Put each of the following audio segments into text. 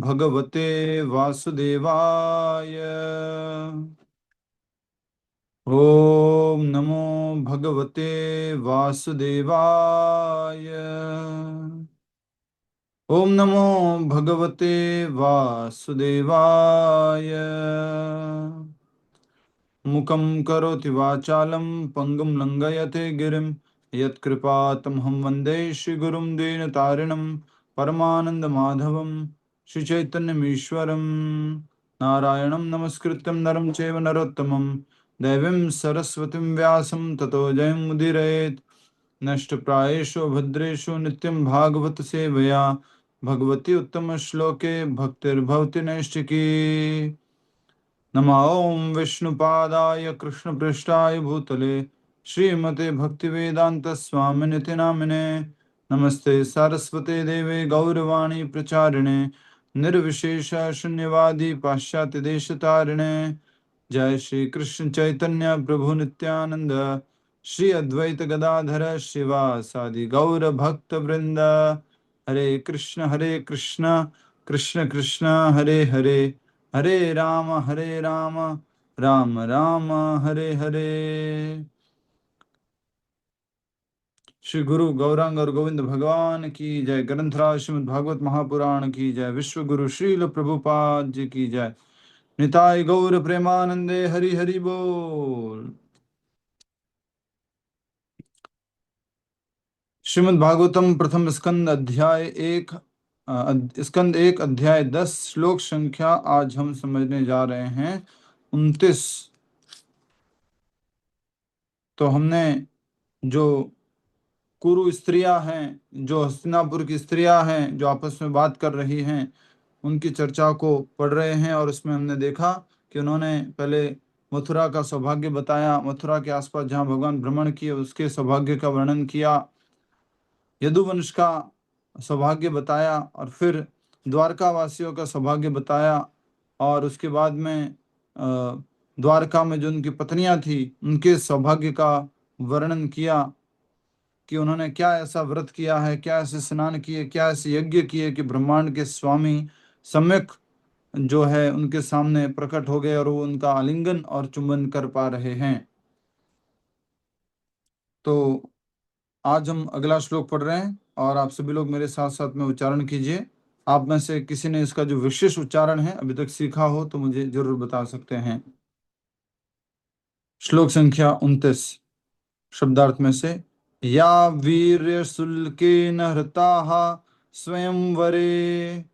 भगवते वासुदेवाय। ओम नमो भगवते वासुदेवाय। ओम नमो भगवते वासुदेवाय। मुखं करोति वाचालं पंगुं लंघयते गिरिं यत्कृपातमहं वन्दे श्रीगुरुं दीनतारिणं परमानन्दमाधवं श्रीचैतन्यमीश्वरं नारायणं नमस्कृत्यं नरं चैव नरोत्तमं देवीं सरस्वतीं व्यासं ततो जयमुदीरयेत्। नष्टप्रायेषु भद्रेषु नित्यं भागवत सेवया भगवती उत्तम श्लोके भक्तिर्भवति नैष्टिकी। नमः ओं विष्णुपादाय कृष्णपृष्ठाय भूतले श्रीमते भक्तिवेदांत स्वामिनिति नामिने। नमस्ते सरस्वते देवे गौरवाणी प्रचारिणे निर्विशेष शून्यवादी पाश्चात्य देशतारिणे। जय श्री कृष्ण चैतन्य प्रभु नित्यानंद श्री अद्वैत गदाधर शिवासादि गौर भक्त वृंद। हरे कृष्ण कृष्ण कृष्ण हरे हरे, हरे राम राम राम हरे हरे। श्री गुरु गौरांग और गोविंद भगवान की जय। ग्रंथराज श्रीमद् भागवत महापुराण की जय। विश्व गुरु श्रील प्रभुपाद जी की जय। निताय गौर प्रेमानंदे हरि हरि बोल। श्रीमद् भागवतम प्रथम स्कंद अध्याय स्कंद एक अध्याय 10 श्लोक संख्या आज हम समझने जा रहे हैं 29। तो हमने जो कुरु स्त्रियां हैं, जो हस्तिनापुर की स्त्रियां हैं, जो आपस में बात कर रही हैं, उनकी चर्चा को पढ़ रहे हैं। और उसमें हमने देखा कि उन्होंने पहले मथुरा का सौभाग्य बताया, मथुरा के आसपास जहाँ भगवान भ्रमण किए उसके सौभाग्य का वर्णन किया, यदुवंश का सौभाग्य बताया, और फिर द्वारका वासियों का सौभाग्य बताया। और उसके बाद में द्वारका में जो उनकी पत्नियां थी उनके सौभाग्य का वर्णन किया कि उन्होंने क्या ऐसा व्रत किया है, क्या ऐसे स्नान किए, क्या ऐसे यज्ञ किए कि ब्रह्मांड के स्वामी सम्यक जो है उनके सामने प्रकट हो गए और वो उनका आलिंगन और चुंबन कर पा रहे हैं। तो आज हम अगला श्लोक पढ़ रहे हैं और आप सभी लोग मेरे साथ साथ में उच्चारण कीजिए। आप में से किसी ने इसका जो विशेष उच्चारण है अभी तक सीखा हो तो मुझे जरूर बता सकते हैं। श्लोक संख्या 29 शब्दार्थ में से। या वीर्य शुल्केन हृताः स्वयंवरे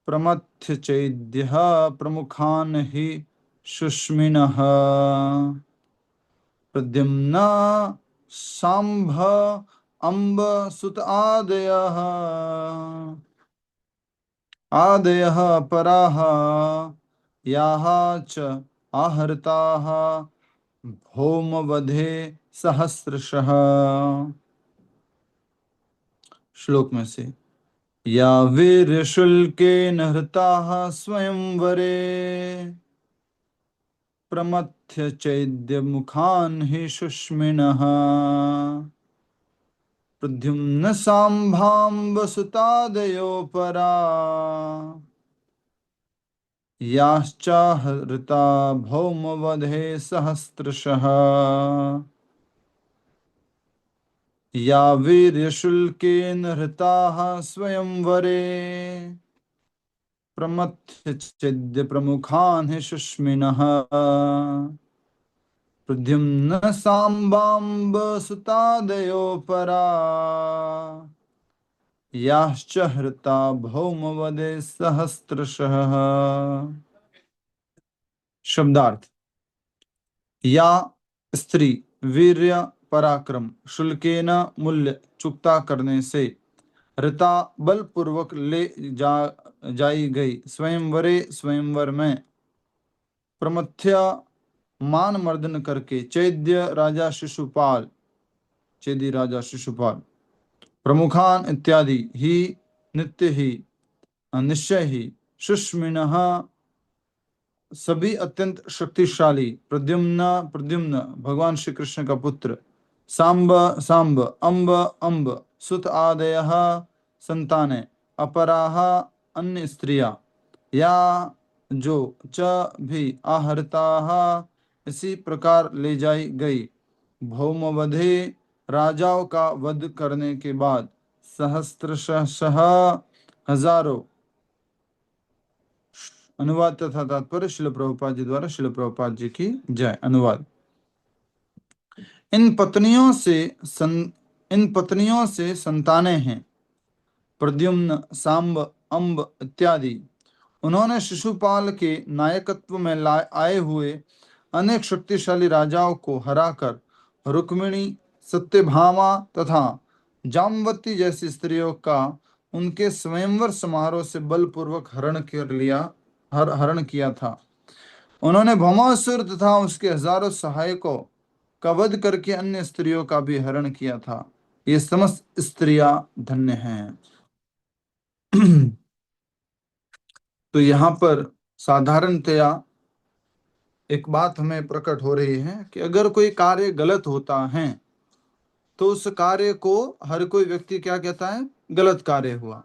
प्रमथ्य चैद्यः प्रमुखान् हि शुष्मिनः प्रद्युम्न सांभ अम्ब सुत आदयः पराः याः च आहर्ताः भौमवधे सहस्रशः। श्लोक में से। या वीर्यशुल्केन हृताः स्वयंवरे प्रमथ्य चैद्यमुखान् हि शुष्मिणः प्रद्युम्न सांभां सुतादयो परा याश्चाहृता भौमवधे सहस्रशः। या वीर्यशुल्केन हृताः स्वयंवरे प्रमथ्य चैद्य प्रमुखान् हि शुष्मिनः प्रद्युम्न सांबाम्ब सुतादयो परा याश्च हृता भौमवदे सहस्रशः। शब्दार्थ। या स्त्री वीर्य पराक्रम शुल्केन मूल्य चुकता करने से ऋता बलपूर्वक ले जाई गई स्वयंवरे स्वयंवर में प्रमथ्य मान मर्दन करके चैद्य राजा शिशुपाल चेदी राजा शिशुपाल प्रमुखान इत्यादि ही नित्य ही निश्चय ही सुष्मिनः सभी अत्यंत शक्तिशाली प्रद्युम्न प्रद्युम्न भगवान श्री कृष्ण का पुत्र सांब सांब अम्ब अम्ब सुत आदयः संताने अपराः अन्य स्त्रियां, या जो च भी आहर्ता इसी प्रकार ले जाई गई। भौमवधे राजाओं का वध करने के बाद सहस्त्रशः हजारों। अनुवाद तथा तात्पर्य श्रील प्रभुपाद जी द्वारा। श्रील प्रभुपाद जी की जय। अनुवाद। इन पत्नियों से संतानें हैं, प्रद्युम्न, सांब, अंब इत्यादि। उन्होंने शिशुपाल के नायकत्व में आए हुए अनेक शक्तिशाली राजाओं को हराकर रुक्मिणी, सत्यभामा तथा जामवती जैसी स्त्रियों का उनके स्वयंवर समारोह से बलपूर्वक हरण किया था। उन्होंने भौमासुर तथा उसके हजारों सहायकों का वध करके अन्य स्त्रियों का भी हरण किया था। ये समस्त स्त्रियां धन्य हैं। तो यहाँ पर साधारणतया एक बात हमें प्रकट हो रही है कि अगर कोई कार्य गलत होता है तो उस कार्य को हर कोई व्यक्ति क्या कहता है, गलत कार्य हुआ।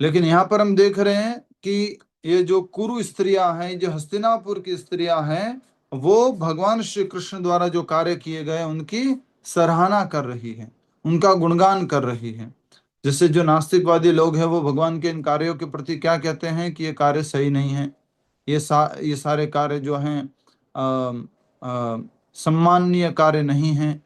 लेकिन यहाँ पर हम देख रहे हैं कि ये जो कुरु स्त्रियां हैं, जो हस्तिनापुर की स्त्रियां हैं, वो भगवान श्री कृष्ण द्वारा जो कार्य किए गए उनकी सराहना कर रही है, उनका गुणगान कर रही है। जैसे जो नास्तिकवादी लोग हैं वो भगवान के इन कार्यों के प्रति क्या कहते हैं कि ये कार्य सही नहीं है, ये सारे कार्य जो हैं सम्माननीय कार्य नहीं हैं,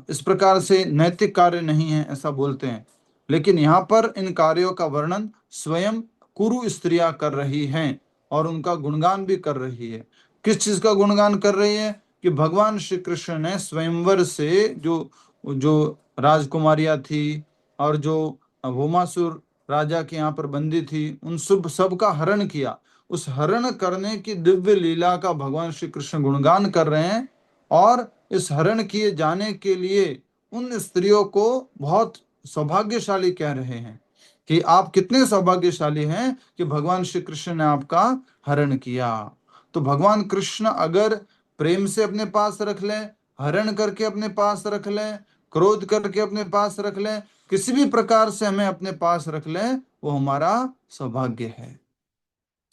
इस प्रकार से नैतिक कार्य नहीं है, ऐसा बोलते हैं। लेकिन यहाँ पर इन कार्यों का वर्णन स्वयं कुरु स्त्रियां कर रही हैं और उनका गुणगान भी कर रही है। किस चीज का गुणगान कर रही है कि भगवान श्री कृष्ण ने स्वयंवर से जो जो राजकुमारियां थी और जो भौमासुर राजा के यहाँ पर बंदी थी, उन सब का हरण किया। उस हरण करने की दिव्य लीला का भगवान श्री कृष्ण गुणगान कर रहे हैं और इस हरण किए जाने के लिए उन स्त्रियों को बहुत सौभाग्यशाली कह रहे हैं कि आप कितने सौभाग्यशाली हैं कि भगवान श्री कृष्ण ने आपका हरण किया। तो भगवान कृष्ण अगर प्रेम से अपने पास रख लें, हरण करके अपने पास रख लें, क्रोध करके अपने पास रख लें, किसी भी प्रकार से हमें अपने पास रख लें, वो हमारा सौभाग्य है।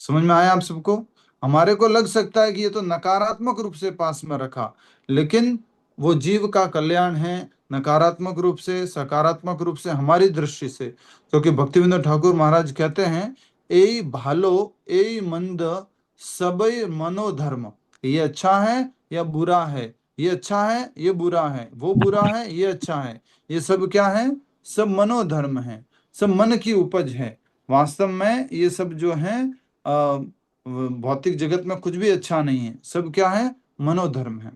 समझ में आया आप सबको? हमारे को लग सकता है कि ये तो नकारात्मक रूप से पास में रखा, लेकिन वो जीव का कल्याण है, नकारात्मक रूप से सकारात्मक रूप से हमारी दृष्टि से। क्योंकि भक्तिविनोद ठाकुर महाराज कहते हैं, ए भालो ए मंद सबई मनोधर्म। ये अच्छा है या बुरा है, ये अच्छा है ये बुरा है, वो बुरा है ये अच्छा है, ये सब क्या है? सब मनोधर्म है, सब मन की उपज है। वास्तव में ये सब जो है भौतिक जगत में कुछ भी अच्छा नहीं है, सब क्या है? मनोधर्म है।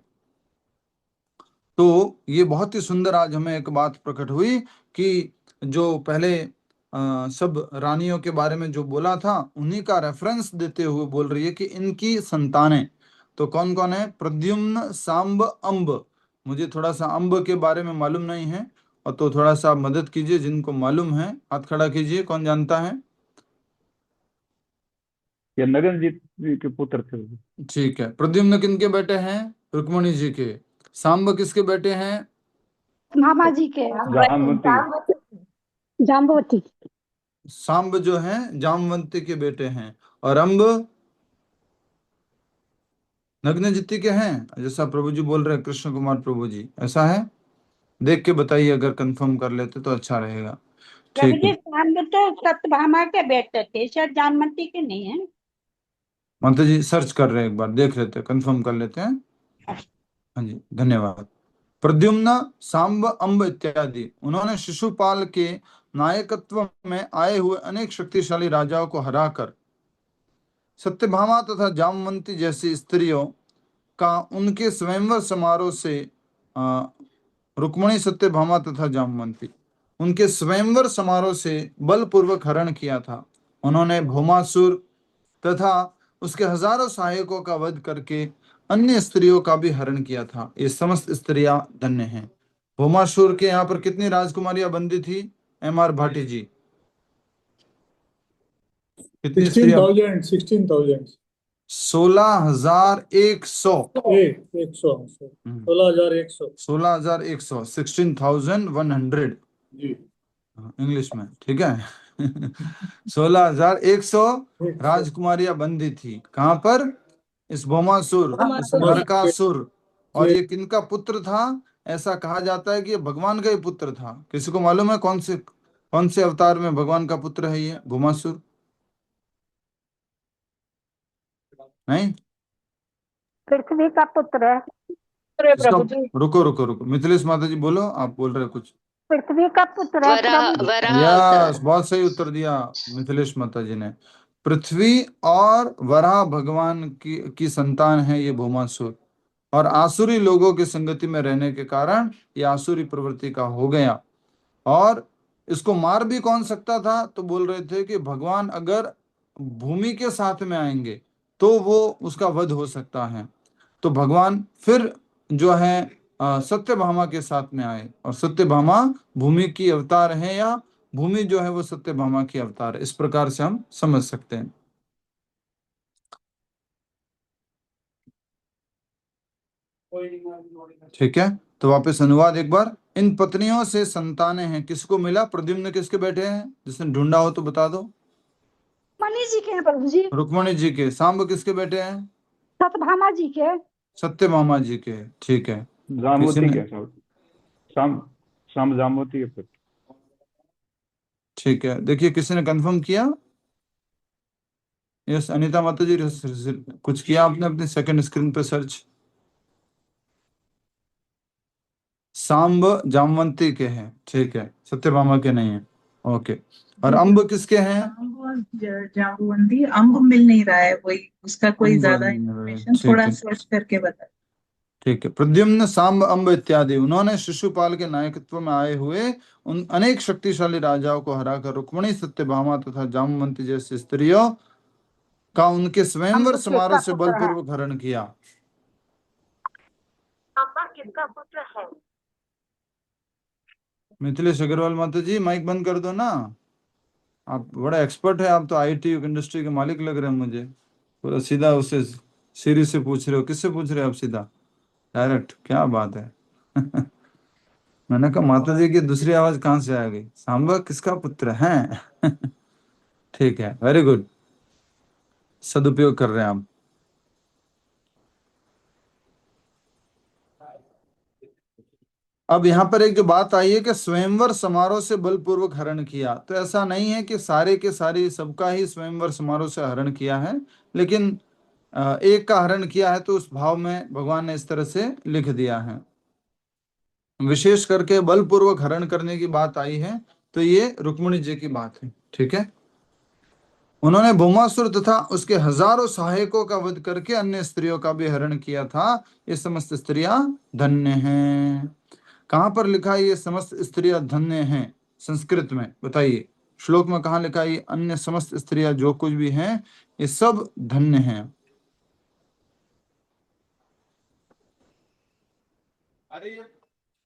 तो ये बहुत ही सुंदर आज हमें एक बात प्रकट हुई कि जो पहले सब रानियों के बारे में जो बोला था, उन्हीं का रेफरेंस देते हुए बोल रही है कि इनकी संतानें तो कौन कौन है? प्रद्युम्न, सांब, अंब। मुझे थोड़ा सा अंब के बारे में मालूम नहीं है, और तो थोड़ा सा मदद कीजिए, जिनको मालूम है हाथ खड़ा कीजिए, कौन जानता है? ये नगन जी के पुत्र थे वो। ठीक है। प्रद्युम्न किनके बेटे हैं? रुक्मणी जी के। सांब किसके बेटे हैं? मामा जी के। जाम्बवती। सांब जो है जामवंती के बेटे हैं, और अंब नग्नजित्ति के हैं, जैसा प्रभु जी बोल रहे हैं, कृष्ण कुमार प्रभु जी, ऐसा है? देख के बताइए, अगर कंफर्म कर लेते तो अच्छा रहेगा। ठीक है। सांब तो सत्यभामा के बेटे थे, शायद जानमती के नहीं है। माता जी सर्च कर रहे हैं, एक बार देख लेते हैं, कंफर्म कर लेते हैं। हाँ जी, धन्यवाद। प्रद्युम्न, सांब, अंब इत्यादि, उन्होंने शिशुपाल के नायकत्व में आए हुए अनेक शक्तिशाली राजाओं को हराकर सत्यभामा तथा जामवंती जैसी स्त्रियों का उनके स्वयंवर समारोह से रुक्मणी, सत्यभामा तथा जामवंती, उनके स्वयंवर समारोह से बलपूर्वक हरण किया था। उन्होंने भौमासुर तथा उसके हजारों सहायकों का वध करके अन्य स्त्रियों का भी हरण किया था। ये समस्त स्त्रियां धन्य हैं। भौमासुर के यहाँ पर कितनी राजकुमारियां बंदी थी? M.R. भाटी जी, कितनी स्त्रियां? 16,000 16,100। 16,100 16,100 16,100 जी। इंग्लिश में, ठीक है। 16,100 राजकुमारियां बंदी थी। कहां पर? इस भौमासुर, इस नरकासुर। और ये किनका पुत्र था? ऐसा कहा जाता है कि ये भगवान का ही पुत्र था। किसी को मालूम है कौन से अवतार में भगवान का पुत्र है ये भौमासुर? नहीं? पृथ्वी का पुत्र है। इसका रुको रुको रुको, मिथिलेश माता जी बोलो, आप बोल रहे हो कुछ। पृथ्वी का पुत्र है प्रभु जी। यस, बहुत सही उत्तर दिया मिथिलेश माता जी ने। पृथ्वी और वराह भगवान की संतान है ये भौमासुर। और आसुरी लोगों की संगति में रहने के कारण ये आसुरी प्रवृत्ति का हो गया। और इसको मार भी कौन सकता था? तो बोल रहे थे कि भगवान अगर भूमि के साथ में आएंगे तो वो उसका वध हो सकता है। तो भगवान फिर जो है सत्यभामा के साथ में आए। और सत्यभामा भूमि की अवतार है, या भूमि जो है वो सत्यभामा की अवतार है। इस प्रकार से हम समझ सकते हैं। ठीक है, तो वापस अनुवाद एक बार। इन पत्नियों से संतानें हैं। किसको मिला? प्रद्युम्न किसके बेटे हैं? जिसने ढूंढा हो तो बता दो। मणि जी के हैं प्रभु जी। रुक्मणी जी के। सांब किसके बेटे हैं? सतभामा जी के। सत्यभामा जी के। ठीक है। जाम्बवती किसी के ने? साथ शाम जाम्बवती के पुत्र। ठीक है, देखिए किसी ने कंफर्म किया? यस, अनीता माता जी, कुछ किया आपने अपने सेकंड स्क्रीन पे सर्च? सांब जामवंती के हैं, ठीक है, सत्यभामा के नहीं है। ओके। और अंब किसके हैं? जाम्बवंती। अंब मिल नहीं रहा है, वही उसका कोई अंब ज्यादा नहीं है, इंफॉर्मेशन, ठीक थोड़ा है। सर्च करके बता। ठीक है, प्रद्युम्न, सांब, अंब इत्यादि उन्होंने शिशुपाल के नायकत्व में आए हुए उन अनेक शक्तिशाली राजाओं को हराकर रुक्मणी, सत्यभामा तथा जामवंती जैसी स्त्रियों का उनके स्वयंवर अंब समारोह किसका से पुत्र है? बलपूर्वक हरण किया। अंब किसका पुत्र है? मिथिलेश अग्रवाल माता जी, माइक बंद कर दो ना। आप बड़ा एक्सपर्ट है, आप तो आईटी इंडस्ट्री के मालिक लग रहे हैं मुझे। पूरा सीधा उससे सीरी से पूछ रहे हो। किससे पूछ रहे हो आप? सीधा डायरेक्ट, क्या बात है। मैंने कहा माता जी की दूसरी आवाज कहाँ से आ गई? सांबा किसका पुत्र है? ठीक है, वेरी गुड, सदुपयोग कर रहे हैं आप। अब यहाँ पर एक जो बात आई है कि स्वयंवर समारोह से बलपूर्वक हरण किया, तो ऐसा नहीं है कि सारे के सारे सबका ही स्वयंवर समारोह से हरण किया है, लेकिन एक का हरण किया है, तो उस भाव में भगवान ने इस तरह से लिख दिया है। विशेष करके बलपूर्वक हरण करने की बात आई है तो ये रुक्मिणी जी की बात है। ठीक है, उन्होंने भौमासुर तथा उसके हजारों सहायकों का वध करके अन्य स्त्रियों का भी हरण किया था। ये समस्त स्त्रियां धन्य हैं। कहां पर लिखा है ये समस्त स्त्रियां धन्य हैं? संस्कृत में बताइए, श्लोक में कहां लिखा है ये अन्य समस्त स्त्रियां जो कुछ भी हैं ये सब धन्य हैं?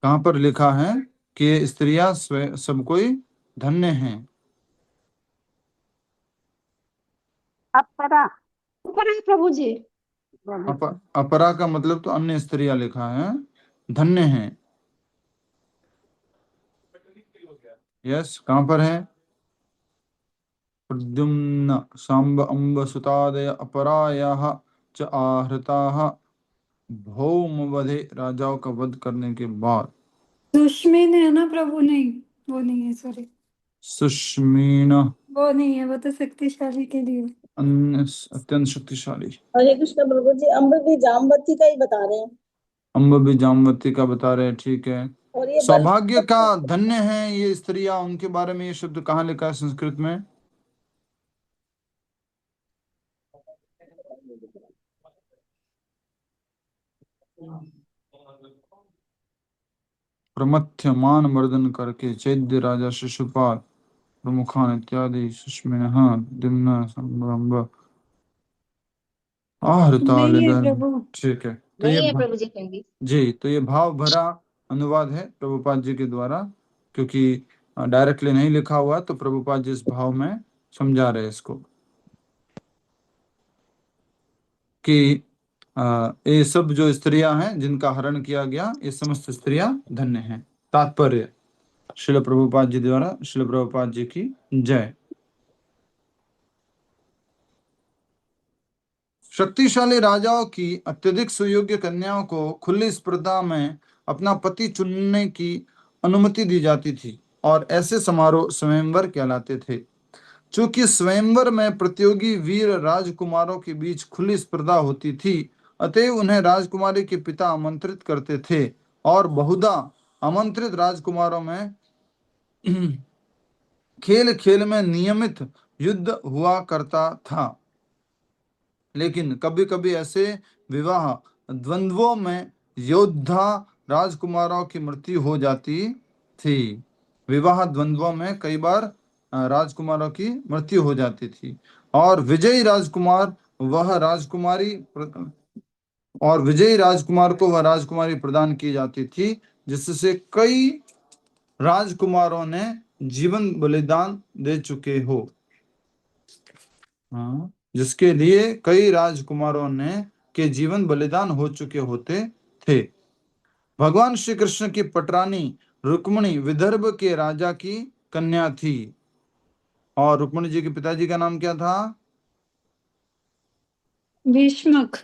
कहां पर लिखा है कि ये स्त्रियां सब कोई धन्य हैं? अपरा, अपरा प्रभु जी। अपरा का मतलब तो अन्य स्त्रियां लिखा है, धन्य हैं। यस, कहां पर है? प्रद्युम्न, सांब, अंब सुतादय अपरायाः च आहृताः भौमवधे, राजाओं का वध करने के बाद। सुष्मीन है ना प्रभु? नहीं, वो नहीं है, सॉरी। सुष्मीन वो नहीं है, वो तो शक्तिशाली के लिए। अन्य अत्यंत शक्तिशाली। हरे कृष्ण प्रभु जी, अम्ब भी जामवती का ही बता रहे हैं। अंब भी जामवती का बता रहे हैं, ठीक है। और ये सौभाग्य का धन्य है ये स्त्रियां, उनके बारे में ये शब्द कहाँ लिखा है संस्कृत में? प्रमथ्यमान मर्दन करके चैद्य राजा शिशुपाल प्रमुखान इत्यादि सुष्मिनः दिम्न संभ्रम आहृताल। नहीं है प्रभु। ठीक है, तो नहीं ये है प्रभु जी कहेंगे। जी, तो ये भाव भरा अनुवाद है प्रभुपाद जी के द्वारा, क्योंकि डायरेक्टली नहीं लिखा हुआ, तो प्रभुपाद जी इस भाव में समझा रहे इसको कि ये सब जो स्त्रियां हैं जिनका हरण किया गया, ये समस्त स्त्रियां धन्य हैं। तात्पर्य श्रील प्रभुपाद जी द्वारा, श्रील प्रभुपाद जी की जय। शक्तिशाली राजाओं की अत्यधिक सुयोग्य कन्याओं को खुली स्पर्धा में अपना पति चुनने की अनुमति दी जाती थी और ऐसे समारोह स्वयंवर कहलाते थे। चूंकि स्वयंवर में प्रतियोगी वीर राजकुमारों के बीच खुली स्पर्धा होती थी, अतएव उन्हें राजकुमारी के पिता आमंत्रित करते थे और बहुधा आमंत्रित राजकुमारों में खेल खेल में नियमित युद्ध हुआ करता था। लेकिन कभी कभी ऐसे विवाह द्वंद्वों में योद्धा राजकुमारों की मृत्यु हो जाती थी। विवाह द्वंद्वों में कई बार राजकुमारों की मृत्यु हो जाती थी और विजयी राजकुमार को वह राजकुमारी प्रदान की जाती थी, जिससे कई राजकुमारों ने जीवन बलिदान दे चुके हो। जिसके लिए कई राजकुमारों ने के जीवन बलिदान हो चुके होते थे। भगवान श्री कृष्ण की पटरानी रुक्मिणी विदर्भ के राजा की कन्या थी और रुक्मिणी जी के पिताजी का नाम क्या था? भीष्मक।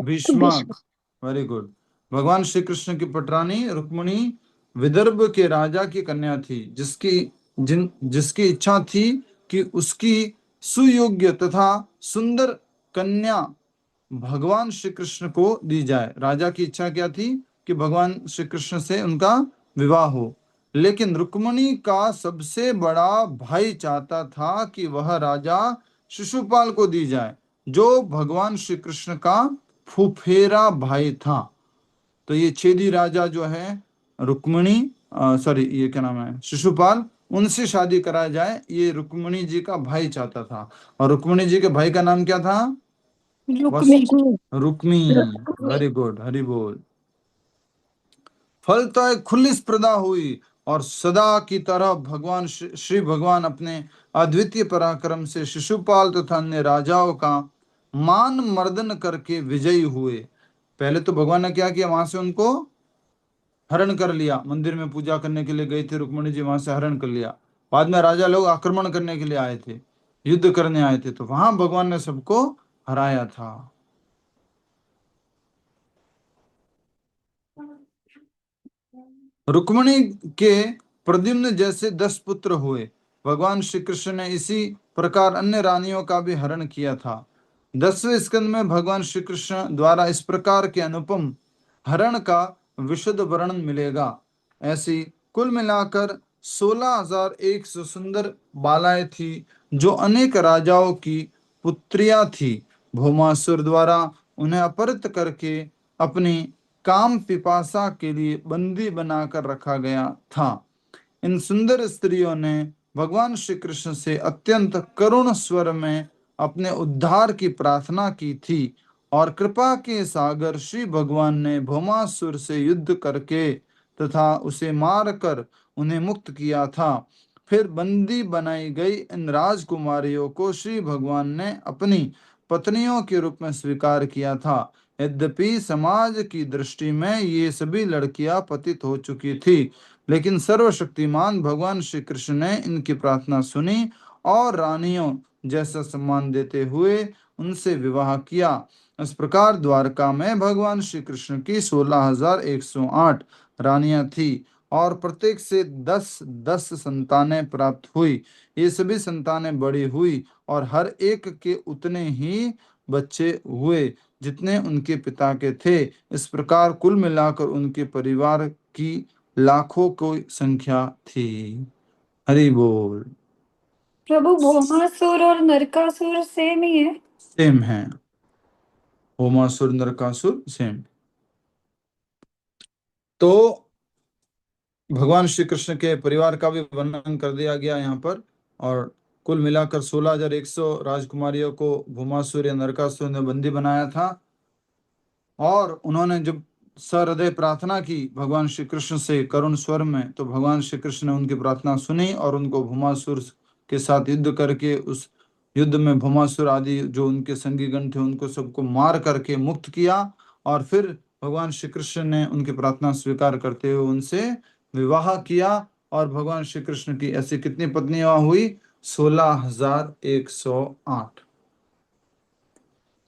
भीष्मक। Very good. भगवान श्री कृष्ण की पटरानी रुक्मिणी विदर्भ के राजा की कन्या थी, जिसकी इच्छा थी कि उसकी सुयोग्य तथा सुंदर कन्या भगवान श्री कृष्ण को दी जाए। राजा की इच्छा क्या थी कि भगवान श्री कृष्ण से उनका विवाह हो, लेकिन रुक्मिणी का सबसे बड़ा भाई चाहता था कि वह राजा शिशुपाल को दी जाए, जो भगवान श्री कृष्ण का फुफेरा भाई था। तो ये छेदी राजा जो है रुक्मिणी ये क्या नाम है, शिशुपाल, उनसे शादी कराया जाए, ये रुक्मिणी जी का भाई चाहता था। और रुक्मिणी जी के भाई का नाम क्या था? रुक्मी। वेरी गुड, हरि बोल। फलतः खुली स्पर्धा हुई और सदा की तरह श्री भगवान अपने अद्वितीय पराक्रम से शिशुपाल तथा अन्य राजाओं का मान मर्दन करके विजयी हुए। पहले तो भगवान ने क्या किया, वहां से उनको हरण कर लिया। मंदिर में पूजा करने के लिए गए थे रुक्मिणी जी, वहां से हरण कर लिया। बाद में राजा लोग आक्रमण करने के लिए आए थे, युद्ध करने आए थे, तो वहां भगवान ने सबको हराया था। रुक्मिणी के प्रद्युम्न जैसे 10 पुत्र हुए। भगवान श्री कृष्ण ने इसी प्रकार अन्य रानियों का भी हरण किया था। 10वें स्कंद में भगवान श्री कृष्ण द्वारा इस प्रकार के अनुपम हरण का विशद वर्णन मिलेगा। ऐसी कुल मिलाकर 16,100 सुंदर बालाएं थी, जो अनेक राजाओं की पुत्रियां थी। भौमासुर द्वारा उन्हें अपहृत करके अपनी काम पिपासा के लिए बंदी बनाकर रखा गया था। इन सुंदर स्त्रियों ने भगवान श्री कृष्ण से अत्यंत करुण स्वर में अपने उद्धार की प्रार्थना की थी और कृपा के सागर श्री भगवान ने भौमासुर से युद्ध करके तथा उसे मारकर उन्हें मुक्त किया था। फिर बंदी बनाई गई इन राजकुमारियों को श्री भगवान ने अपनी पत्नियों के रूप में स्वीकार किया था। यद्यपि समाज की दृष्टि में ये सभी लड़कियां पतित हो चुकी थी, लेकिन सर्वशक्तिमान भगवान श्री कृष्ण ने इनकी प्रार्थना सुनी और रानियों जैसा सम्मान देते हुए उनसे विवाह किया। इस प्रकार द्वारका में भगवान श्री कृष्ण की 16,108 रानियां थी और प्रत्येक से 10-10 संतानें प्राप्त हुई। ये सभी संतानें बड़ी हुई और हर एक के उतने ही बच्चे हुए जितने उनके पिता के थे। इस प्रकार कुल मिलाकर उनके परिवार की लाखों की संख्या थी। हरि बोल। प्रभु भौमासुर और नरकासुर सेम ही है? सेम है, भौमासुर नरकासुर सेम। तो भगवान श्री कृष्ण के परिवार का भी वर्णन कर दिया गया यहाँ पर। और कुल मिलाकर 16,100 राजकुमारियों को भौमासुर या नरकासुर ने बंदी बनाया था और उन्होंने जब सहृदय प्रार्थना की भगवान श्री कृष्ण से करुण स्वर में, तो भगवान श्री कृष्ण ने उनकी प्रार्थना सुनी और उनको भौमासुर के साथ युद्ध करके, उस युद्ध में भौमासुर आदि जो उनके संगीगण थे उनको सबको मार करके मुक्त किया। और फिर भगवान श्री कृष्ण ने उनकी प्रार्थना स्वीकार करते हुए उनसे विवाह किया और भगवान श्री कृष्ण की ऐसी कितनी पत्नियां हुई? 16,108।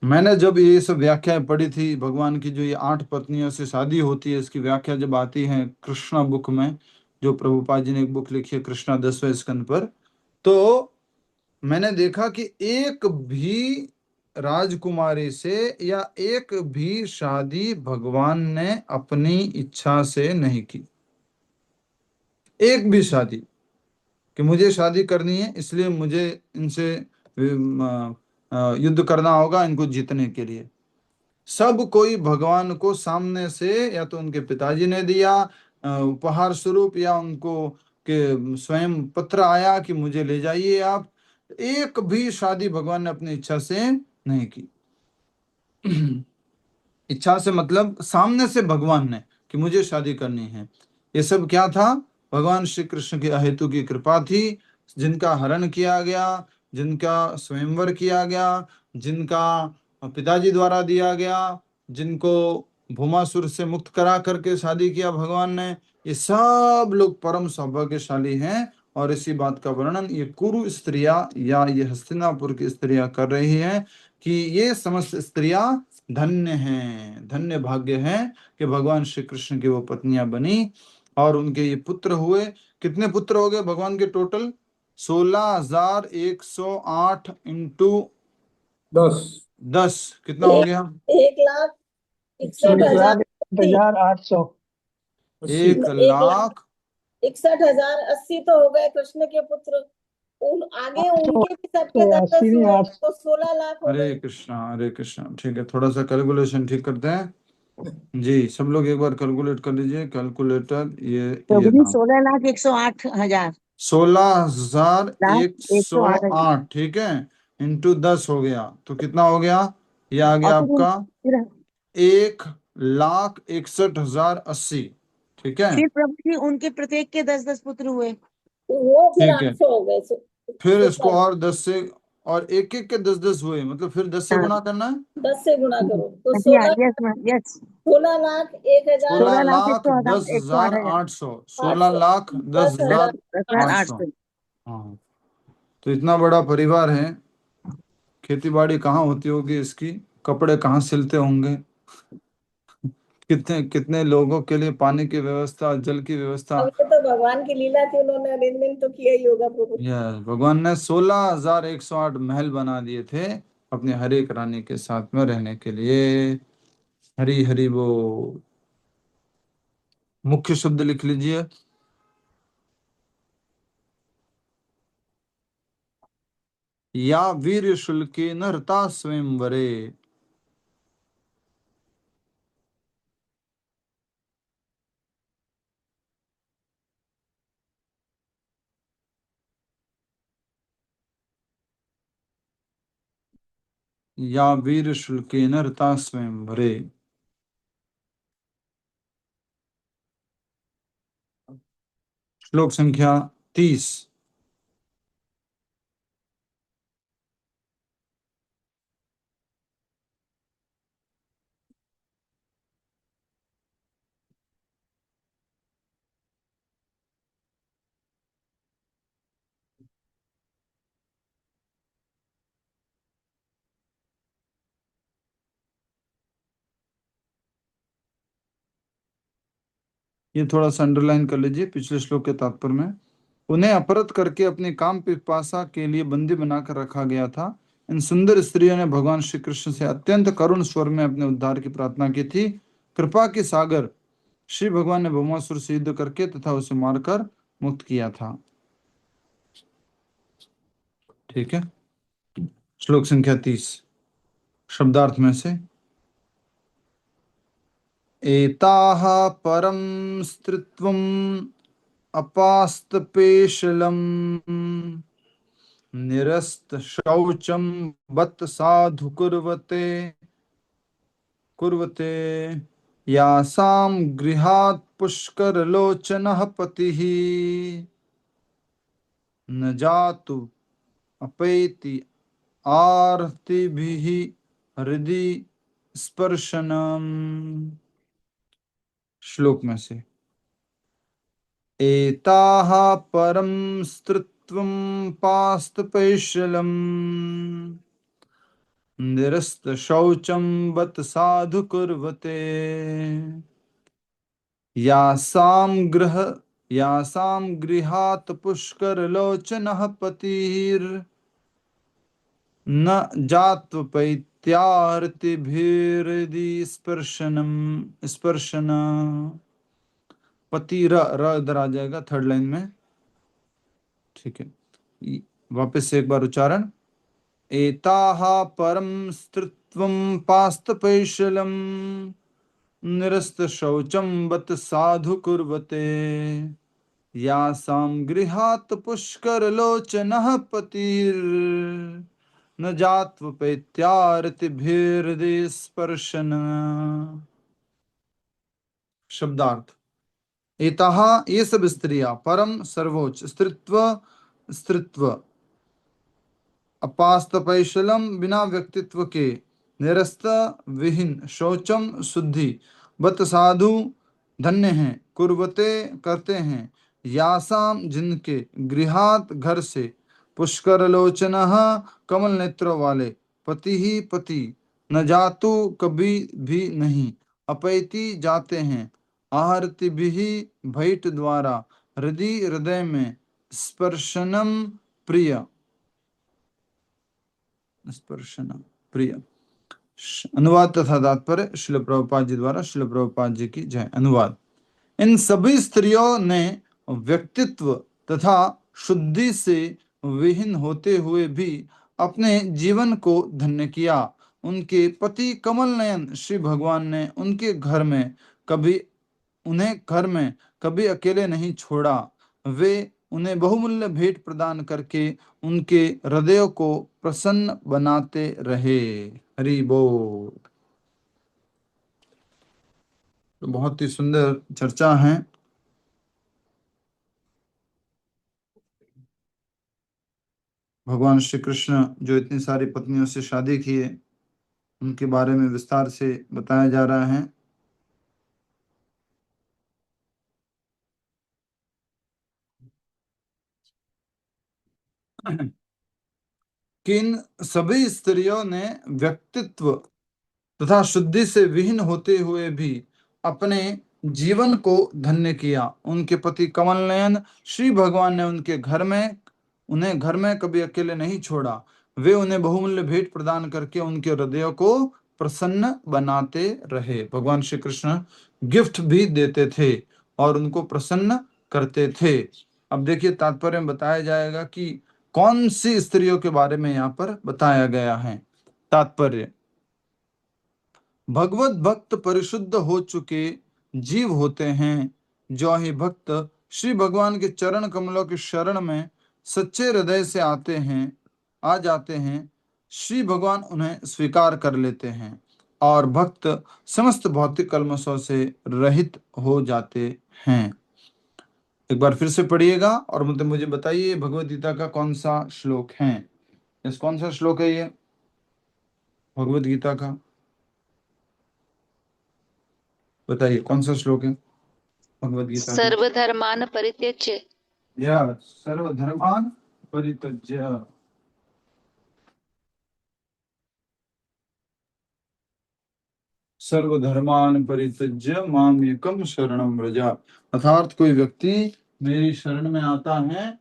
मैंने जब ये सब व्याख्याएं पढ़ी थी भगवान की, जो ये 8 पत्नियों से शादी होती है, इसकी व्याख्या जब आती है कृष्णा बुक में, जो प्रभुपाद जी ने एक बुक लिखी है कृष्णा 10वें स्कंद पर, तो मैंने देखा कि एक भी राजकुमारी से या एक भी शादी भगवान ने अपनी इच्छा से नहीं की। एक भी शादी कि मुझे शादी करनी है इसलिए मुझे इनसे युद्ध करना होगा इनको जीतने के लिए। सब कोई भगवान को सामने से या तो उनके पिताजी ने दिया उपहार स्वरूप, या उनको के स्वयं पत्र आया कि मुझे ले जाइए आप। एक भी शादी भगवान ने अपनी इच्छा से नहीं की। इच्छा से मतलब सामने से भगवान ने कि मुझे शादी करनी है। ये सब क्या था? भगवान श्री कृष्ण की अहेतु की कृपा थी, जिनका हरण किया गया, जिनका स्वयंवर किया गया, जिनका पिताजी द्वारा दिया गया, जिनको भूमासुर से मुक्त करा करके शादी किया भगवान ने। ये सब लोग परम सौभाग्यशाली हैं। और इसी बात का वर्णन ये कुरु स्त्रियां या ये हस्तिनापुर की स्त्रियां कर रही हैं कि ये समस्त स्त्रियां धन्य हैं, धन्य भाग्य है कि भगवान श्री कृष्ण की वो पत्नियां बनी और उनके ये पुत्र हुए। कितने पुत्र हो गए भगवान के टोटल? 16,108 इंटू 10 10 कितना हो गया? 1,61,080। 80 1,61,080 तो हो गए कृष्ण के पुत्र। उन आगे उनके भी सबके 10-10 हुए तो 16 लाख हो हरे गए। कृष्णा हरे कृष्णा। ठीक है, थोड़ा सा कैलकुलेशन ठीक करते हैं जी। सब लोग एक बार कैलकुलेट कर लीजिए, कैलकुलेटर ये प्रभु जी रहा। 16,108,000 16,108 ठीक है, इंटू 10 हो गया तो कितना हो गया? ये आ गया और आपका फिर 1,61,080। ठीक है, फिर प्रभु जी उनके प्रत्येक के 10-10 पुत्र हुए। वो फिर ठीक है। 800 हो गए। फिर इसको और 10 से, और एक एक के 10-10 हुए, मतलब फिर 10 से हाँ। गुणा करना है। 10 से गुणा करो तो यस 16 यस 16,01,000 16 लाख 16,108,000 10,800 16 लाख 10,000 10,800। हाँ, तो इतना बड़ा परिवार है। खेती बाड़ी कहाँ होती होगी इसकी, कपड़े कहाँ सिलते होंगे, कितने कितने लोगों के लिए पानी की व्यवस्था, जल की व्यवस्था। अब ये तो भगवान की लीला थी, उन्होंने अरेंजमेंट तो किया ही होगा प्रभु। यस, भगवान ने 16,108 महल बना दिए थे अपने हर एक रानी के साथ में रहने के लिए। हरी हरी वो मुख्य शब्द लिख लीजिए। या वीर शुल्के नरता स्वयंवरे। या वीर शुल्के नरता स्वयंवरे। श्लोक संख्या 30। ये थोड़ा सा अंडरलाइन कर लीजिए पिछले श्लोक के तात्पर्य में। उन्हें अपहृत करके अपने काम पिपासा के लिए बंदी बनाकर रखा गया था। इन सुंदर स्त्रियों ने भगवान श्री कृष्ण से अत्यंत करुण स्वर में अपने उद्धार की प्रार्थना की थी। कृपा के सागर श्री भगवान ने भौमासुर से युद्ध करके तथा उसे मारकर मुक्त किया था। ठीक है, श्लोक संख्या 30 शब्दार्थ में से। एताः परम स्त्रित्वम् अपास्तपेशलम् निरस्त शौचम बत साधु कुर्वते कुर्वते यासाम गृहात् पुष्कर लोचनः पतिः न जातु अपैति आर्तिभिः हृदि स्पर्शनम्। श्लोक में से। एताः परम स्त्रित्वं पास्तपैशलम् निरस्त शौचम बत साधु कुर्वते यासाम गृहात् पुष्कर लोचनः पतिर् न जात्वपैत्यार्तिभिर्दि स्पर्शन पति र इधर आ जाएगा थर्ड लाइन में, ठीक है। वापस से एक बार उच्चारण। एताः परम स्त्रीत्वं पास्तपैशलम निरस्त शौचम बत साधु कुर्वते यासां गृहात् पुष्कर लोचनः पतिर् न जात्वपैत्यार्तिभिर्दि स्पर्शन। शब्दार्थ। एताः ये सब स्त्रियां परम सर्वोच्च स्त्रीत्व अपास्तपैशलम बिना व्यक्तित्व के, निरस्त विहीन, शौचम शुद्धि, बत साधु धन्य हैं, कुर्वते करते हैं, यासाम जिनके, गृहात घर से, पुष्कर लोचनः कमल नेत्रों वाले, पति ही पति, न जातु कभी भी नहीं, अपैति जाते हैं, आहर्ति भी भेंट द्वारा, हृदय में, स्पर्शनम प्रिय, स्पर्शन प्रिय। अनुवाद तथा तात्पर्य श्रील प्रभुपाद जी द्वारा। श्रील प्रभुपाद जी की जय। अनुवाद। इन सभी स्त्रियों ने व्यक्तित्व तथा शुद्धि से विहीन होते हुए भी अपने जीवन को धन्य किया। उनके पति कमल नयन श्री भगवान ने उन्हें घर में कभी अकेले नहीं छोड़ा। वे उन्हें बहुमूल्य भेंट प्रदान करके उनके हृदयों को प्रसन्न बनाते रहे। हरि बोल। तो बहुत ही सुंदर चर्चा है। भगवान श्री कृष्ण जो इतनी सारी पत्नियों से शादी किए उनके बारे में विस्तार से बताया जा रहा है। कि इन सभी स्त्रियों ने व्यक्तित्व तथा शुद्धि से विहीन होते हुए भी अपने जीवन को धन्य किया। उनके पति कमल नयन श्री भगवान ने उन्हें घर में कभी अकेले नहीं छोड़ा। वे उन्हें बहुमूल्य भेंट प्रदान करके उनके हृदयों को प्रसन्न बनाते रहे। भगवान श्री कृष्ण गिफ्ट भी देते थे और उनको प्रसन्न करते थे। अब देखिए तात्पर्य में बताया जाएगा कि कौन सी स्त्रियों के बारे में यहाँ पर बताया गया है। तात्पर्य। भगवत भक्त परिशुद्ध हो चुके जीव होते हैं। जो ही भक्त श्री भगवान के चरण कमलों की शरण में सच्चे हृदय से आ जाते हैं, श्री भगवान उन्हें स्वीकार कर लेते हैं और भक्त समस्त भौतिक कल्मशों से रहित हो जाते हैं। एक बार फिर से पढ़िएगा और मुझे बताइए भगवत गीता का कौन सा श्लोक है। कौन सा श्लोक है ये भगवत गीता का? बताइए कौन सा श्लोक है भगवत गीता? सर्वधर्मान परित्यज्य। सर्वधर्मान परित्यज्य। सर्वधर्मान परित्यज्य माम एकम शरणम व्रज। अर्थात कोई व्यक्ति मेरी शरण में आता है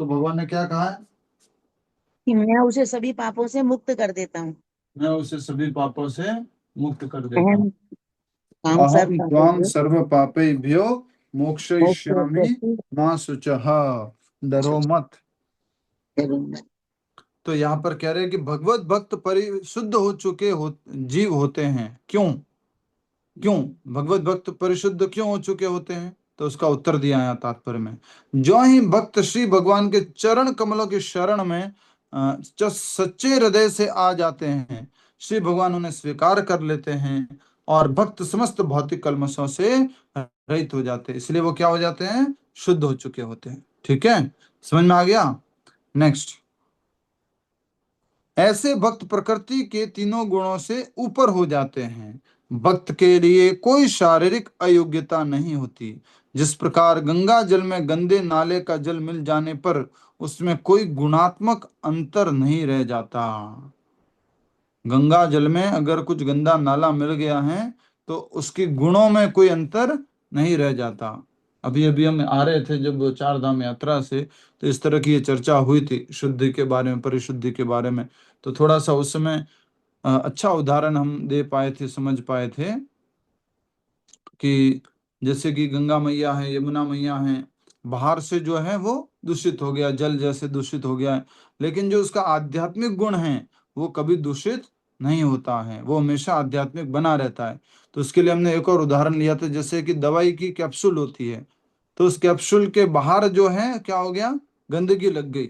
तो भगवान ने क्या कहा है कि मैं उसे सभी पापों से मुक्त कर देता हूँ। मैं उसे सभी पापों से मुक्त कर देता हूँ। अहम अहम त्वां सर्व पापेभ्यो मोक्षयिष्यामि मा शुचः। डरो मत। तो यहाँ पर कह रहे हैं कि भगवत भक्त परिशुद्ध हो चुके जीव होते हैं। क्यों भगवत भक्त परिशुद्ध क्यों हो चुके होते हैं? तो उसका उत्तर दिया है तात्पर्य में। जो ही भक्त श्री भगवान के चरण कमलों की शरण में सच्चे हृदय से आ जाते हैं, श्री भगवान उन्हें स्वीकार कर लेते हैं और भक्त समस्त भौतिक कल्मशों से रहित हो जाते हैं। इसलिए वो क्या हो जाते हैं? शुद्ध हो चुके होते हैं। ठीक है, समझ में आ गया? नेक्स्ट। ऐसे भक्त प्रकृति के तीनों गुणों से ऊपर हो जाते हैं। भक्त के लिए कोई शारीरिक अयोग्यता नहीं होती। जिस प्रकार गंगा जल में गंदे नाले का जल मिल जाने पर उसमें कोई गुणात्मक अंतर नहीं रह जाता। गंगा जल में अगर कुछ गंदा नाला मिल गया है तो उसके गुणों में कोई अंतर नहीं रह जाता। अभी अभी हम आ रहे थे जब 4 धाम यात्रा से, तो इस तरह की ये चर्चा हुई थी शुद्धि के बारे में, परिशुद्धि के बारे में। तो थोड़ा सा उस समय अच्छा उदाहरण हम दे पाए थे, समझ पाए थे कि जैसे कि गंगा मैया है, यमुना मैया है, बाहर से जो है वो दूषित हो गया, जल जैसे दूषित हो गया है, लेकिन जो उसका आध्यात्मिक गुण है वो कभी दूषित नहीं होता है, वो हमेशा आध्यात्मिक बना रहता है। तो उसके लिए हमने एक और उदाहरण लिया था, जैसे कि दवाई की कैप्सूल होती है, तो उस कैप्सूल के बाहर जो है क्या हो गया, गंदगी लग गई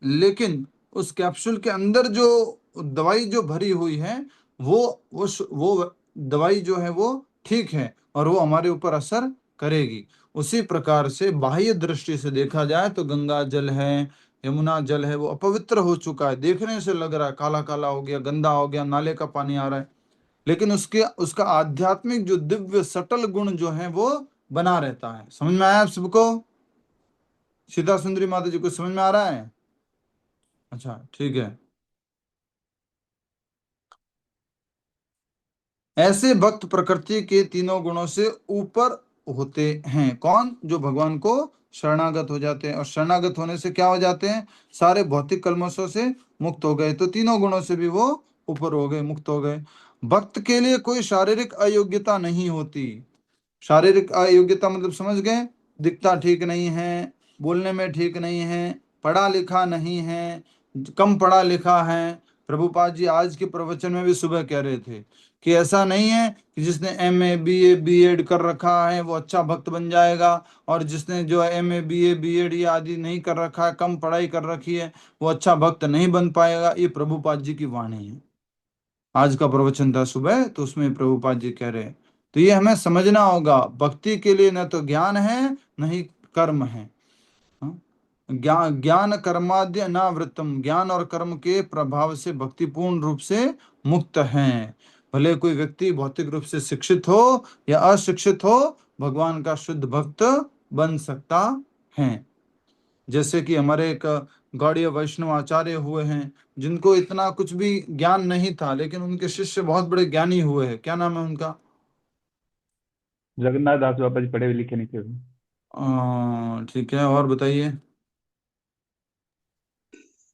लेकिन उस कैप्सूल के अंदर जो दवाई जो भरी हुई है वो दवाई जो है वो ठीक है और वो हमारे ऊपर असर करेगी। उसी प्रकार से बाह्य दृष्टि से देखा जाए तो गंगा जल है, यमुना जल है, वो अपवित्र हो चुका है, देखने से लग रहा है काला काला हो गया, गंदा हो गया, नाले का पानी आ रहा है, लेकिन उसका आध्यात्मिक जो दिव्य सटल गुण जो है वो बना रहता है। समझ में आया आप सबको? सीता सुंदरी माता जी को समझ में आ रहा है? अच्छा ठीक है। ऐसे भक्त प्रकृति के तीनों गुणों से ऊपर होते हैं। कौन? जो भगवान को शरणागत हो जाते हैं, और शरणागत होने से क्या हो जाते हैं, सारे भौतिक कल्मशों से मुक्त हो गए, तो तीनों गुणों से भी वो ऊपर हो गए, मुक्त हो गए। भक्त के लिए कोई शारीरिक अयोग्यता नहीं होती। शारीरिक अयोग्यता मतलब समझ गए? दिखता ठीक नहीं है, बोलने में ठीक नहीं है, पढ़ा लिखा नहीं है, कम पढ़ा लिखा है। प्रभुपाद जी आज के प्रवचन में भी सुबह कह रहे थे कि ऐसा नहीं है कि जिसने MA BA B.Ed कर रखा है वो अच्छा भक्त बन जाएगा, और जिसने जो MA BA B.Ed ये आदि नहीं कर रखा है, कम पढ़ाई कर रखी है, वो अच्छा भक्त नहीं बन पाएगा। ये प्रभुपाद जी की वाणी है। आज का प्रवचन था सुबह, तो उसमें प्रभुपाद जी कह रहे हैं। तो ये हमें समझना होगा, भक्ति के लिए न तो ज्ञान है न ही कर्म है। हाँ? ज्ञान कर्माद्य अनावृतम, ज्ञान और कर्म के प्रभाव से भक्ति पूर्ण रूप से मुक्त है। भले कोई व्यक्ति भौतिक रूप से शिक्षित हो या अशिक्षित हो, भगवान का शुद्ध भक्त बन सकता है। जैसे कि हमारे एक गौड़ीय वैष्णव आचार्य हुए हैं, जिनको इतना कुछ भी ज्ञान नहीं था, लेकिन उनके शिष्य बहुत बड़े ज्ञानी हुए हैं। क्या नाम है उनका? जगन्नाथ दास बाबा जी पढ़े लिखे नहीं थे। ठीक है, और बताइए।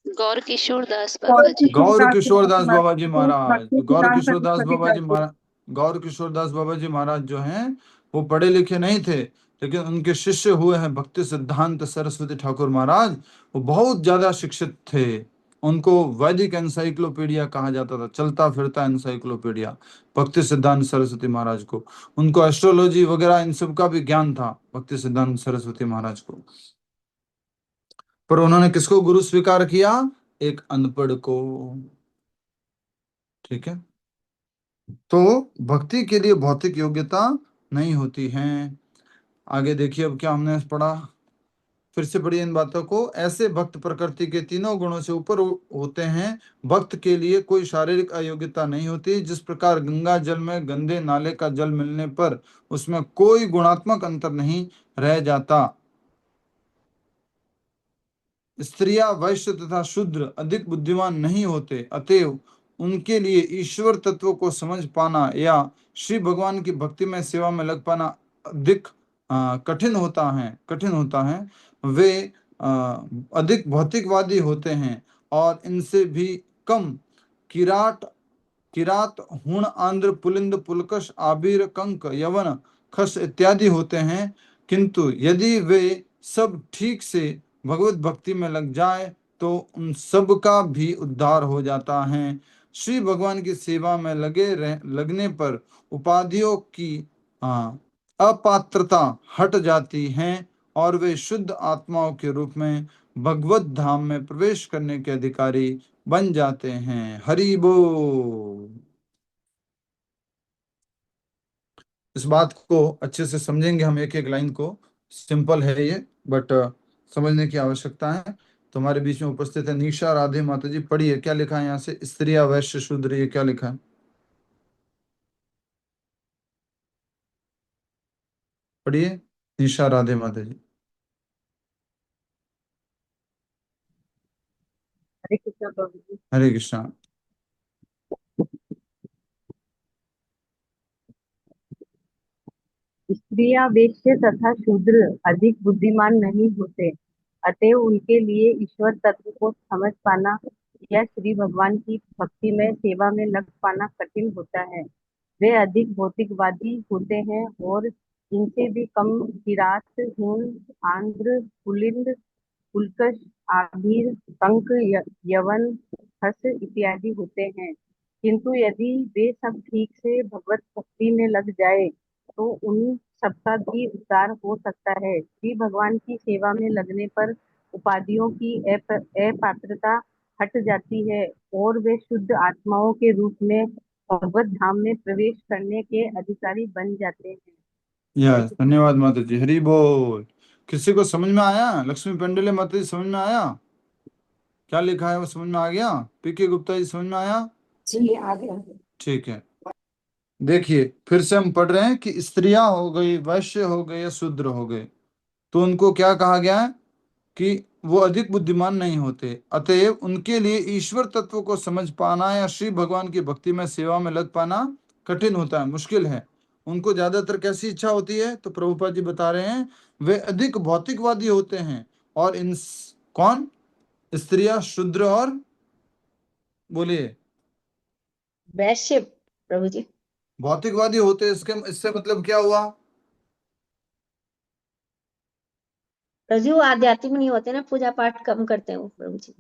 गौर किशोर दास बाबा जी। गौर किशोर दास बाबा जी महाराज, भक्ति गौर सिद्धांत किशोर दास सरस्वती बाबा जी ठाकुर। महाराज, गौर किशोर दास बाबा जी महाराज जो हैं वो पढ़े लिखे नहीं थे, लेकिन उनके शिष्य हुए हैं भक्ति सिद्धांत सरस्वती ठाकुर महाराज। वो बहुत ज्यादा शिक्षित थे। उनको वैदिक एनसाइक्लोपीडिया कहा जाता था, चलता फिरता एनसाइक्लोपीडिया, भक्ति सिद्धांत सरस्वती महाराज को। उनको एस्ट्रोलॉजी वगैरह इन सब का भी ज्ञान था भक्ति सिद्धांत सरस्वती महाराज को। पर उन्होंने किसको गुरु स्वीकार किया? एक अनपढ़ को। ठीक है, तो भक्ति के लिए भौतिक योग्यता नहीं होती है। आगे देखिए अब क्या हमने पढ़ा, फिर से पढ़िए इन बातों को। ऐसे भक्त प्रकृति के तीनों गुणों से ऊपर होते हैं। भक्त के लिए कोई शारीरिक अयोग्यता नहीं होती। जिस प्रकार गंगा जल में गंदे नाले का जल मिलने पर उसमें कोई गुणात्मक अंतर नहीं रह जाता, स्त्रियां वैश्य तथा शूद्र अधिक बुद्धिमान नहीं होते, अतएव उनके लिए ईश्वर तत्व को समझ पाना या श्री भगवान की भक्ति में सेवा में लग पाना अधिक कठिन होता है। वे अधिक भौतिकवादी होते हैं और इनसे भी कम किराट किरात हुण आंध्र पुलिंद पुलकश आबिर कंक यवन खस इत्यादि होते हैं, किंतु यदि वे सब ठीक से भगवत भक्ति में लग जाए तो उन सब का भी उद्धार हो जाता है। श्री भगवान की सेवा में लगने पर उपाधियों की अपात्रता हट जाती है और वे शुद्ध आत्माओं के रूप में भगवत धाम में प्रवेश करने के अधिकारी बन जाते हैं। हरि बोल। इस बात को अच्छे से समझेंगे हम, एक एक लाइन को। सिंपल है ये, बट समझने की आवश्यकता है। तुम्हारे बीच में उपस्थित है निशा राधे माता जी। पढ़िए क्या लिखा है यहाँ से, स्त्रिया वैश्य शूद्र, ये क्या लिखा है? पढ़िए निशा राधे माता जी। हरे कृष्णा प्रभु जी। हरे कृष्णा। स्त्रियां वेश्य तथा शूद्र अधिक बुद्धिमान नहीं होते, अतः उनके लिए ईश्वर तत्व को समझ पाना या श्री भगवान की भक्ति में सेवा में लग पाना कठिन होता है। वे अधिक भौतिकवादी होते हैं और इनसे भी कम किरात, हूण, आंध्र, पुलिंद, पुलकश, आभीर, कंक, यवन, हस इत्यादि होते हैं। किंतु यदि वे सब ठीक से भगवत भक्ति में लग जाए तो उन सबका भी उद्धार हो सकता है। श्री भगवान की सेवा में लगने पर उपाधियों की अपात्रता हट जाती है और वे शुद्ध आत्माओं के रूप में भगवत धाम में प्रवेश करने के अधिकारी बन जाते हैं। यस, धन्यवाद माता जी, हरि बोल। किसी को समझ में आया? लक्ष्मी पेंडुले माता जी समझ में आया क्या लिखा है? वो समझ में आ गया? पीके गुप्ता जी समझ में आया? जी आ गया। ठीक है, देखिए फिर से हम पढ़ रहे हैं कि स्त्रियां हो गई, वैश्य हो गए या शूद्र हो गए, तो उनको क्या कहा गया है कि वो अधिक बुद्धिमान नहीं होते, अतएव उनके लिए ईश्वर तत्व को समझ पाना या श्री भगवान की भक्ति में सेवा में लग पाना कठिन होता है, मुश्किल है। उनको ज्यादातर कैसी इच्छा होती है? तो प्रभुपाद जी बता रहे हैं वे अधिक भौतिकवादी होते हैं। और इन कौन? स्त्रियां, शूद्र और बोलिए वैश्य प्रभु जी। भौतिकवादी होते हैं। इससे मतलब क्या हुआ? प्रभु जी वो आध्यात्मिक नहीं होते ना, पूजा पाठ कम करते हैं वो प्रभु जी।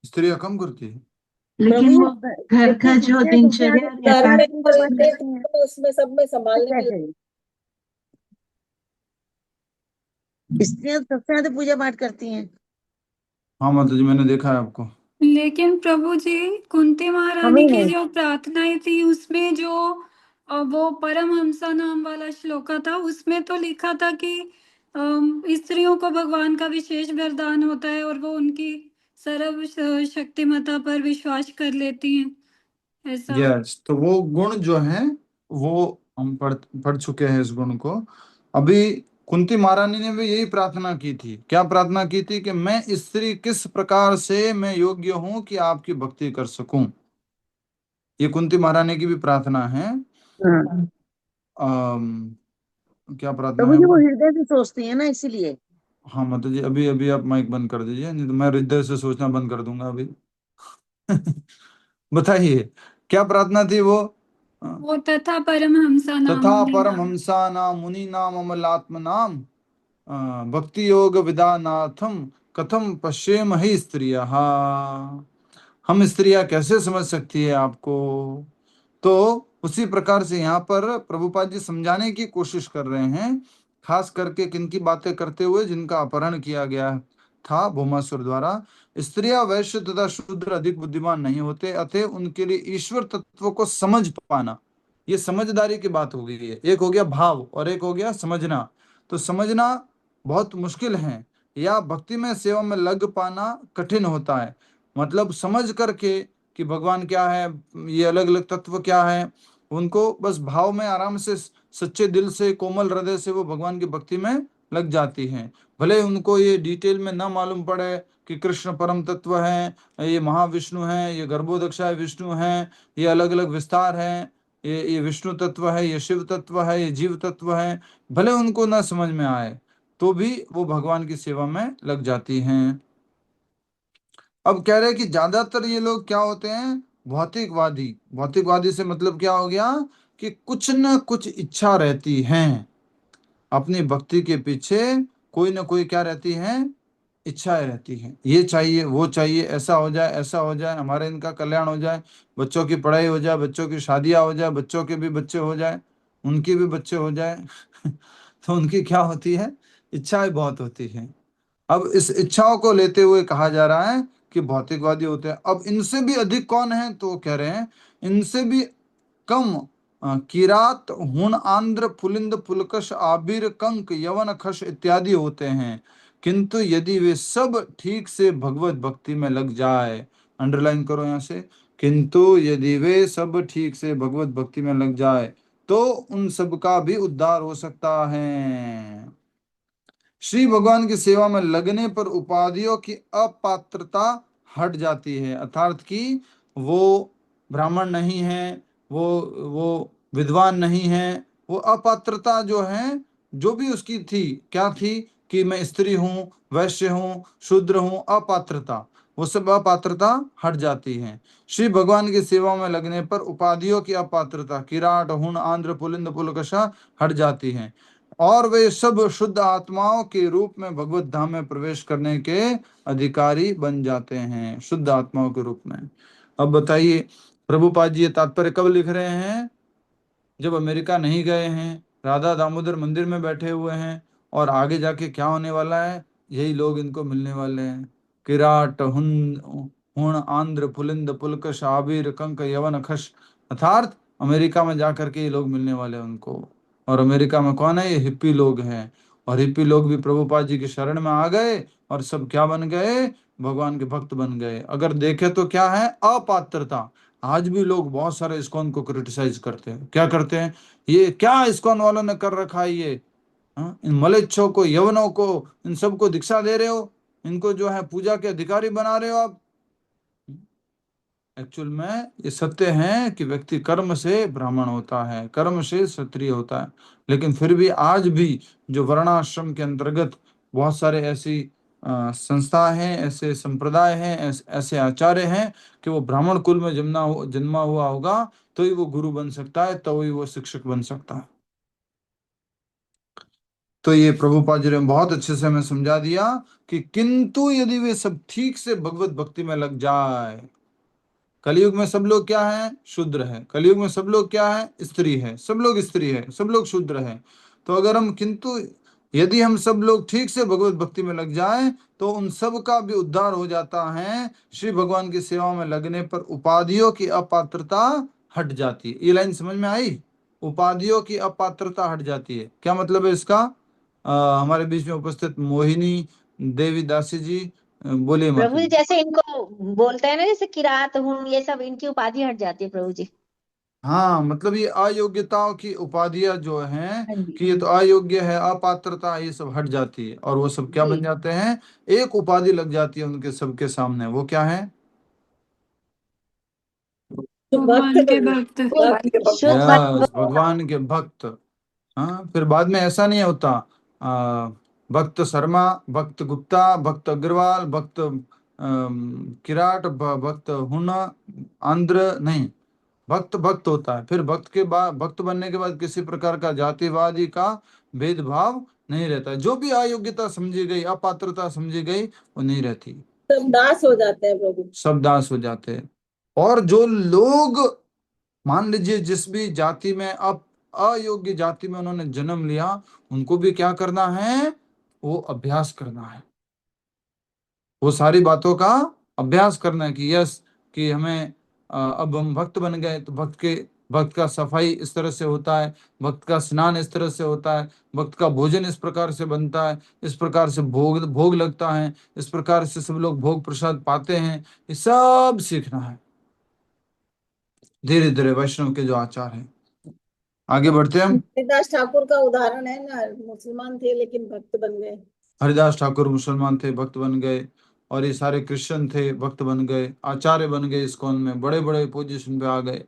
स्त्रियां कम करती है? लेकिन वो घर का जो दिनचर्या घर में रहता है रहते हैं तो उसमें सब में संभालने में स्त्रियां सबसे ज्यादा पूजा पाठ करती हैं। हाँ माता जी, मैंने देखा है आपको। लेकिन प्रभु जी कुंती महारानी हमें की नहीं। जो प्रार्थनाएं थी उसमें जो वो परमहंसा नाम वाला श्लोका था, उसमें तो लिखा था कि स्त्रियों को भगवान का विशेष वरदान होता है और वो उनकी सर्व शक्तिमत्ता पर विश्वास कर लेती हैं, ऐसा। यस, तो वो गुण जो है वो हम पढ़ चुके हैं इस गुण को। अभी कुंती महारानी ने भी यही प्रार्थना की थी। क्या प्रार्थना की थी? कि मैं स्त्री किस प्रकार से मैं योग्य हूं कि आपकी भक्ति कर सकूं। ये कुंती महारानी की भी प्रार्थना है। हाँ। अम, क्या प्रार्थना प्रभु है जी वो वो? हृदय से सोचती है ना, इसीलिए। हाँ माता जी, अभी अभी आप माइक बंद कर दीजिए, नहीं तो मैं हृदय से सोचना बंद कर दूंगा अभी। बताइए क्या प्रार्थना थी वो? वो तथा परमहंसा नाम तथा मुनि नाम। परमहंसा नाम मुनि नाम अमलात्म नाम भक्ति योग विदानाथम कथम पश्येम ही स्त्रियः। हम स्त्रियां कैसे समझ सकती है आपको? तो उसी प्रकार से यहाँ पर प्रभुपाद जी समझाने की कोशिश कर रहे हैं, खास करके किनकी बातें करते हुए? जिनका अपहरण किया गया था भौमासुर द्वारा। स्त्रियां वैश्य तथा शूद्र अधिक बुद्धिमान नहीं होते, अतः उनके लिए ईश्वर तत्व को समझ पाना, ये समझदारी की बात हो गई है। एक हो गया भाव और एक हो गया समझना। तो समझना बहुत मुश्किल है, या भक्ति में सेवा में लग पाना कठिन होता है। मतलब समझ करके कि भगवान क्या है, ये अलग अलग तत्व क्या है, उनको बस भाव में आराम से सच्चे दिल से कोमल हृदय से वो भगवान की भक्ति में लग जाती हैं। भले उनको ये डिटेल में ना मालूम पड़े कि कृष्ण परम तत्व है, ये महाविष्णु है, ये गर्भोदक्षाय विष्णु है, ये अलग अलग विस्तार है, ये विष्णु तत्व है, ये शिव तत्व है, ये जीव तत्व है, भले उनको ना समझ में आए तो भी वो भगवान की सेवा में लग जाती हैं। अब कह रहे हैं कि ज्यादातर ये लोग क्या होते हैं? भौतिकवादी। भौतिकवादी से मतलब क्या हो गया? कि कुछ न कुछ इच्छा रहती है अपनी भक्ति के पीछे, कोई ना कोई क्या रहती है? इच्छाएं रहती हैं। ये चाहिए, वो चाहिए, ऐसा हो जाए, ऐसा हो जाए, हमारे इनका कल्याण हो जाए, बच्चों की पढ़ाई हो जाए, बच्चों की शादियां हो जाए, बच्चों के भी बच्चे हो जाए, उनके भी बच्चे हो जाए। तो उनकी क्या होती है? इच्छाएं बहुत होती हैं। अब इस इच्छाओं को लेते हुए कहा जा रहा है कि भौतिकवादी होते हैं। अब इनसे भी अधिक कौन है? तो कह रहे हैं इनसे भी कम किरात, हुन, आंध्र, पुलिंद, पुलकश, आबिर, कंक, यवन, खश इत्यादि होते हैं। किंतु यदि वे सब ठीक से भगवत भक्ति में लग जाए, अंडरलाइन करो यहां से, किंतु यदि वे सब ठीक से भगवत भक्ति में लग जाए तो उन सब का भी उद्धार हो सकता है। श्री भगवान की सेवा में लगने पर उपाधियों की अपात्रता हट जाती है, अर्थात कि वो ब्राह्मण नहीं है, वो विद्वान नहीं है, वो अपात्रता जो है, जो भी उसकी थी, क्या थी कि मैं स्त्री हूँ, वैश्य हूँ, शूद्र हूँ, अपात्रता, वो सब अपात्रता हट जाती है। श्री भगवान की सेवा में लगने पर उपाधियों की अपात्रता, किराट, हुण, आंध्र, पुलिंद, पुलकशा हट जाती है और वे सब शुद्ध आत्माओं के रूप में भगवत धाम में प्रवेश करने के अधिकारी बन जाते हैं, शुद्ध आत्माओं के रूप में। अब बताइए प्रभुपाद जी ये तात्पर्य कब लिख रहे हैं? जब अमेरिका नहीं गए हैं, राधा दामोदर मंदिर में बैठे हुए हैं, और आगे जाके क्या होने वाला है, यही लोग इनको मिलने वाले हैं। किराट, हुण, आंध्र, पुलिंद, पुलकश, आबिर, कंक, यवन, खश, अर्थात अमेरिका में जाकर के ये लोग मिलने वाले हैं उनको। और अमेरिका में कौन है? ये हिप्पी लोग हैं। और हिप्पी लोग भी प्रभुपाद जी की शरण में आ गए और सब क्या बन गए? भगवान के भक्त बन गए। अगर देखे तो क्या है? अपात्रता। आज भी लोग बहुत सारे इस्कॉन को क्रिटिसाइज करते हैं। क्या करते हैं? ये क्या इस्कॉन वालों ने कर रखा है ये? इन मलेच्छों को, यवनों को, इन सबको दीक्षा दे रहे हो, इनको जो है पूजा के अधिकारी बना रहे हो आप। एक्चुअल में ये सत्य है कि व्यक्ति कर्म से ब्राह्मण होता है, कर्म से क्षत्रिय होता है, लेकिन फिर भी आज भी जो वर्णाश्रम के अंतर्गत बहुत सारे ऐसी संस्था हैं, ऐसे संप्रदाय हैं, ऐसे आचार्य हैं कि वो ब्राह्मण कुल में जन्मा हुआ होगा तो ही वो गुरु बन सकता है, तो ही वो शिक्षक बन सकता है। तो ये प्रभुपाद जी ने बहुत अच्छे से हमें समझा दिया कि किंतु यदि वे सब ठीक से भगवत भक्ति में लग जाए। कलयुग में सब लोग क्या है? शूद्र है। कलयुग में सब लोग क्या है? स्त्री है। सब लोग स्त्री है, सब लोग शूद्र है। तो अगर हम किंतु यदि हम सब लोग ठीक से भगवत भक्ति में लग जाएं तो उन सब का भी उद्धार हो जाता है। श्री भगवान की सेवा में लगने पर उपाधियों की अपात्रता हट जाती है। ये लाइन समझ में आई? उपाधियों की अपात्रता हट जाती है, क्या मतलब है इसका? हमारे बीच में उपस्थित मोहिनी देवी दासी जी बोलिए माता प्रभु जी, जी। जैसे इनको बोलते हैं ना, जैसे किरात, हुन, ये सब इनकी उपाधि हट जाती है प्रभु जी। हाँ, मतलब ये अयोग्यताओं की उपाधियां जो हैं हाँ जी। कि ये तो अयोग्य है, अपात्रता, ये सब हट जाती है और वो सब क्या जी। बन जाते हैं? एक उपाधि लग जाती है उनके सबके सामने। वो क्या है? भगवान के भक्त। शुद्ध भक्त। यस, भगवान के भक्त। हाँ, फिर बाद में ऐसा नहीं होता भक्त शर्मा, भक्त गुप्ता, भक्त अग्रवाल, भक्त किराट, भक्त हुना, आंध्र नहीं, भक्त भक्त होता है। फिर भक्त के बाद, भक्त बनने के बाद किसी प्रकार का जातिवादी का भेदभाव नहीं रहता है। जो भी अयोग्यता समझी गई, अपात्रता समझी गई, वो नहीं रहती, सब दास हो जाते हैं प्रभु। सब दास हो जाते हैं। और जो लोग, मान लीजिए जिस भी जाति में, अब अयोग्य जाति में उन्होंने जन्म लिया, उनको भी क्या करना है? वो अभ्यास करना है, वो सारी बातों का अभ्यास करना है कि यस, कि हमें अब हम भक्त बन गए तो भक्त का सफाई इस तरह से होता है, भक्त का स्नान इस तरह से होता है, भक्त का भोजन इस प्रकार से बनता है, इस प्रकार से भोग लगता है, इस प्रकार से सब लोग भोग प्रसाद पाते हैं। ये सब सीखना है धीरे धीरे, वैष्णव के जो आचार है। आगे बढ़ते हैं हम। हरिदास ठाकुर का उदाहरण है ना, मुसलमान थे लेकिन भक्त बन गए। हरिदास ठाकुर मुसलमान थे, भक्त बन गए, और ये सारे क्रिश्चियन थे, भक्त बन गए, आचार्य बन गए, इस्कॉन में बड़े बड़े पोजीशन पे आ गए।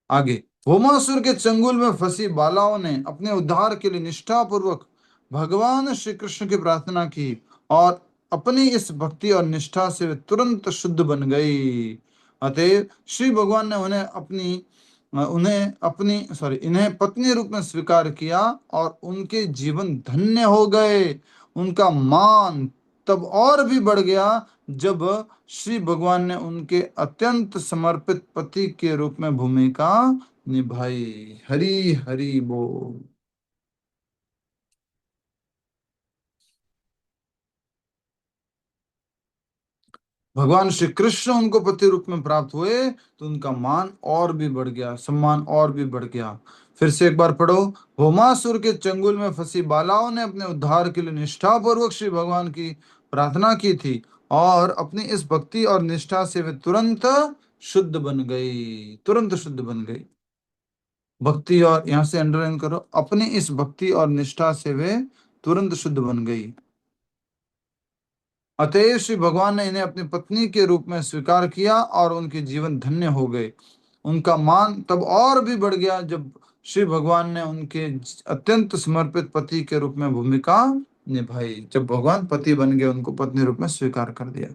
आगे, होमासुर के चंगुल में फंसी बालाओं ने अपने उद्धार के लिए निष्ठा पूर्वक भगवान श्री कृष्ण की प्रार्थना की और अपनी इस भक्ति और निष्ठा से वे तुरंत शुद्ध बन गई। अतएव श्री भगवान ने इन्हें पत्नी रूप में स्वीकार किया और उनके जीवन धन्य हो गए। उनका मान तब और भी बढ़ गया जब श्री भगवान ने उनके अत्यंत समर्पित पति के रूप में भूमिका निभाई। हरि हरि बोल। भगवान श्री कृष्ण उनको पति रूप में प्राप्त हुए तो उनका मान और भी बढ़ गया, सम्मान और भी बढ़ गया। फिर से एक बार पढ़ो। होमासुर के चंगुल में फंसी बालाओं ने अपने उद्धार के लिए निष्ठा पूर्वक श्री भगवान की प्रार्थना की थी और अपनी इस भक्ति और निष्ठा से वे तुरंत शुद्ध बन गई, तुरंत शुद्ध बन गई। भक्ति, और यहां से अंडरलाइन करो, अपनी इस भक्ति और निष्ठा से वे तुरंत शुद्ध बन गई। अतएव श्री भगवान ने इन्हें अपनी पत्नी के रूप में स्वीकार किया और उनके जीवन धन्य हो गए। उनका मान तब और भी बढ़ गया जब श्री भगवान ने उनके अत्यंत समर्पित पति के रूप में भूमिका निभाई। जब भगवान पति बन गए, उनको पत्नी रूप में स्वीकार कर दिया।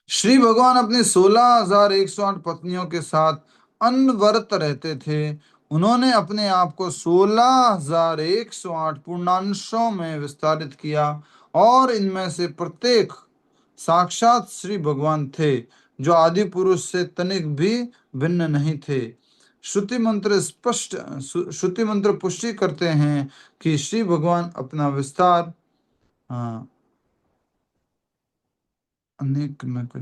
श्री भगवान अपनी 16,108 पत्नियों के साथ अनवरत रहते थे। उन्होंने अपने आप को 16,108 पूर्णांशों में विस्तारित किया और इनमें से प्रत्येक साक्षात श्री भगवान थे, जो आदि पुरुष से तनिक भी भिन्न नहीं थे। श्रुति मंत्र पुष्टि करते हैं कि श्री भगवान अपना विस्तार अनेक में कर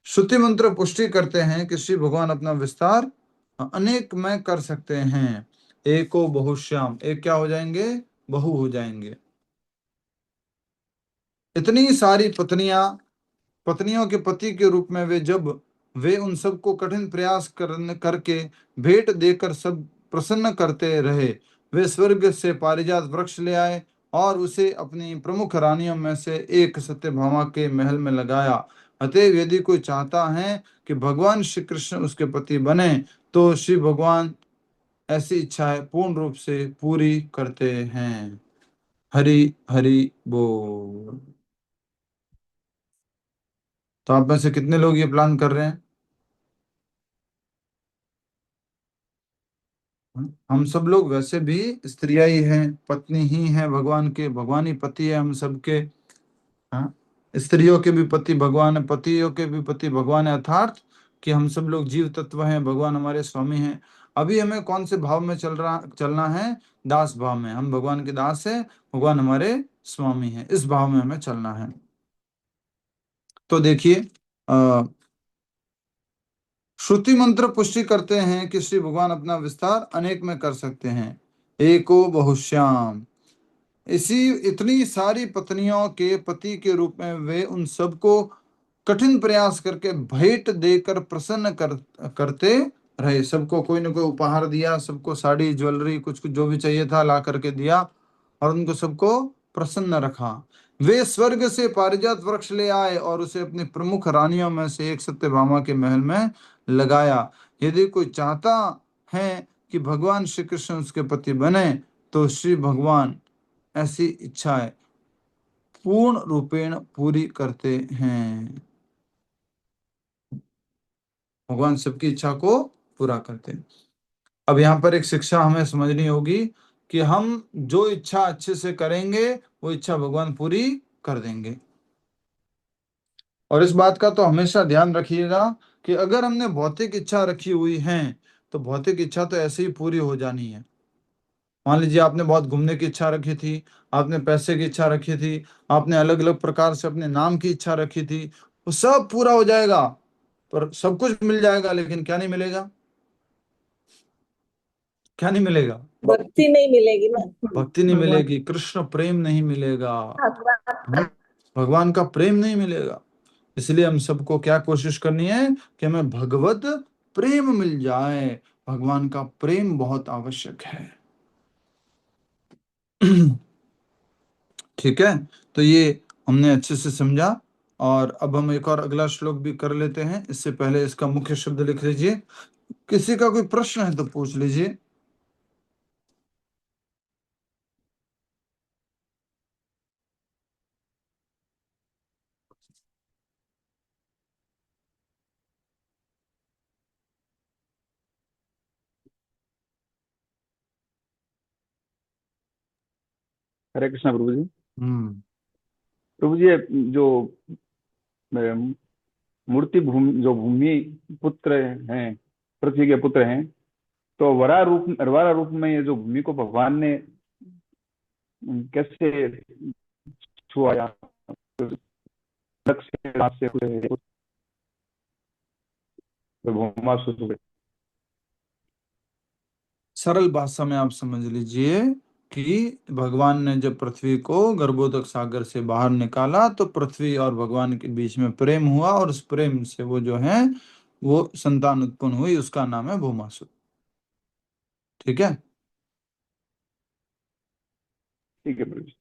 श्रुति मंत्र पुष्टि करते हैं कि श्री भगवान अपना विस्तार अनेक में कर सकते हैं। एको बहुश्याम, एक क्या हो जाएंगे? बहु हो जाएंगे। इतनी सारी पत्नियों के पति के रूप में वे उन सबको कठिन प्रयास करके भेंट देकर सब प्रसन्न करते रहे। वे स्वर्ग से पारिजात वृक्ष ले आए और उसे अपनी प्रमुख रानियों में से एक सत्यभामा के महल में लगाया। अतएव यदि कोई चाहता है कि भगवान श्री कृष्ण उसके पति बने, तो श्री भगवान ऐसी इच्छाएं पूर्ण रूप से पूरी करते हैं। हरि हरि बोल। तो आप में से कितने लोग ये प्लान कर रहे हैं? हम सब लोग वैसे भी स्त्रियां ही हैं, पत्नी ही हैं भगवान के, भगवान ही पति है हम सबके। हाँ, स्त्रियों के भी पति भगवान है, पतियों के भी पति भगवान है, अर्थात कि हम सब लोग जीव तत्व हैं, भगवान हमारे स्वामी हैं। अभी हमें कौन से भाव में चलना है? दास भाव में। हम भगवान के दास हैं, भगवान हमारे स्वामी हैं, इस भाव में हमें चलना है। तो देखिए, श्रुति मंत्र पुष्टि करते हैं कि श्री भगवान अपना विस्तार अनेक में कर सकते हैं। एको बहुश्याम, इतनी सारी पत्नियों के पति के रूप में वे उन सबको कठिन प्रयास करके भेंट देकर प्रसन्न करते रहे। सबको कोई न कोई उपहार दिया, सबको साड़ी ज्वेलरी कुछ कुछ जो भी चाहिए था ला करके दिया और उनको सबको प्रसन्न रखा। वे स्वर्ग से पारिजात वृक्ष ले आए और उसे अपनी प्रमुख रानियों में से एक सत्यभामा के महल में लगाया। यदि कोई चाहता है कि भगवान श्री कृष्ण उसके पति बने, तो श्री भगवान ऐसी इच्छाएं पूर्ण रूपेण पूरी करते हैं। भगवान सबकी इच्छा को पूरा करते हैं। अब यहाँ पर एक शिक्षा हमें समझनी होगी कि हम जो इच्छा अच्छे से करेंगे, वो इच्छा भगवान पूरी कर देंगे। और इस बात का तो हमेशा ध्यान रखिएगा कि अगर हमने भौतिक इच्छा रखी हुई है, तो भौतिक इच्छा तो ऐसे ही पूरी हो जानी है। मान लीजिए आपने बहुत घूमने की इच्छा रखी थी, आपने पैसे की इच्छा रखी थी, आपने अलग अलग प्रकार से अपने नाम की इच्छा रखी थी, वो सब पूरा हो जाएगा, पर सब कुछ मिल जाएगा, लेकिन क्या नहीं मिलेगा? क्या नहीं मिलेगा? भक्ति नहीं मिलेगी ना, भक्ति नहीं मिलेगी, कृष्ण प्रेम नहीं मिलेगा, भगवान का प्रेम नहीं मिलेगा। इसलिए हम सबको क्या कोशिश करनी है कि हमें भगवत प्रेम मिल जाए। भगवान का प्रेम बहुत आवश्यक है। ठीक है, तो ये हमने अच्छे से समझा। और अब हम एक और अगला श्लोक भी कर लेते हैं। इससे पहले इसका मुख्य शब्द लिख लीजिए। किसी का कोई प्रश्न है तो पूछ लीजिए। हरे कृष्णा प्रभु जी। हम्म प्रभु जी, जो भूमि पुत्र हैं, पृथ्वी के पुत्र हैं, तो वरा रूप में ये जो भूमि को भगवान ने कैसे छुआया? सरल भाषा में आप समझ लीजिए कि भगवान ने जब पृथ्वी को गर्भोदक सागर से बाहर निकाला, तो पृथ्वी और भगवान के बीच में प्रेम हुआ, और उस प्रेम से वो जो है वो संतान उत्पन्न हुई, उसका नाम है भूमासुर। ठीक है? ठीक है प्रभु जी।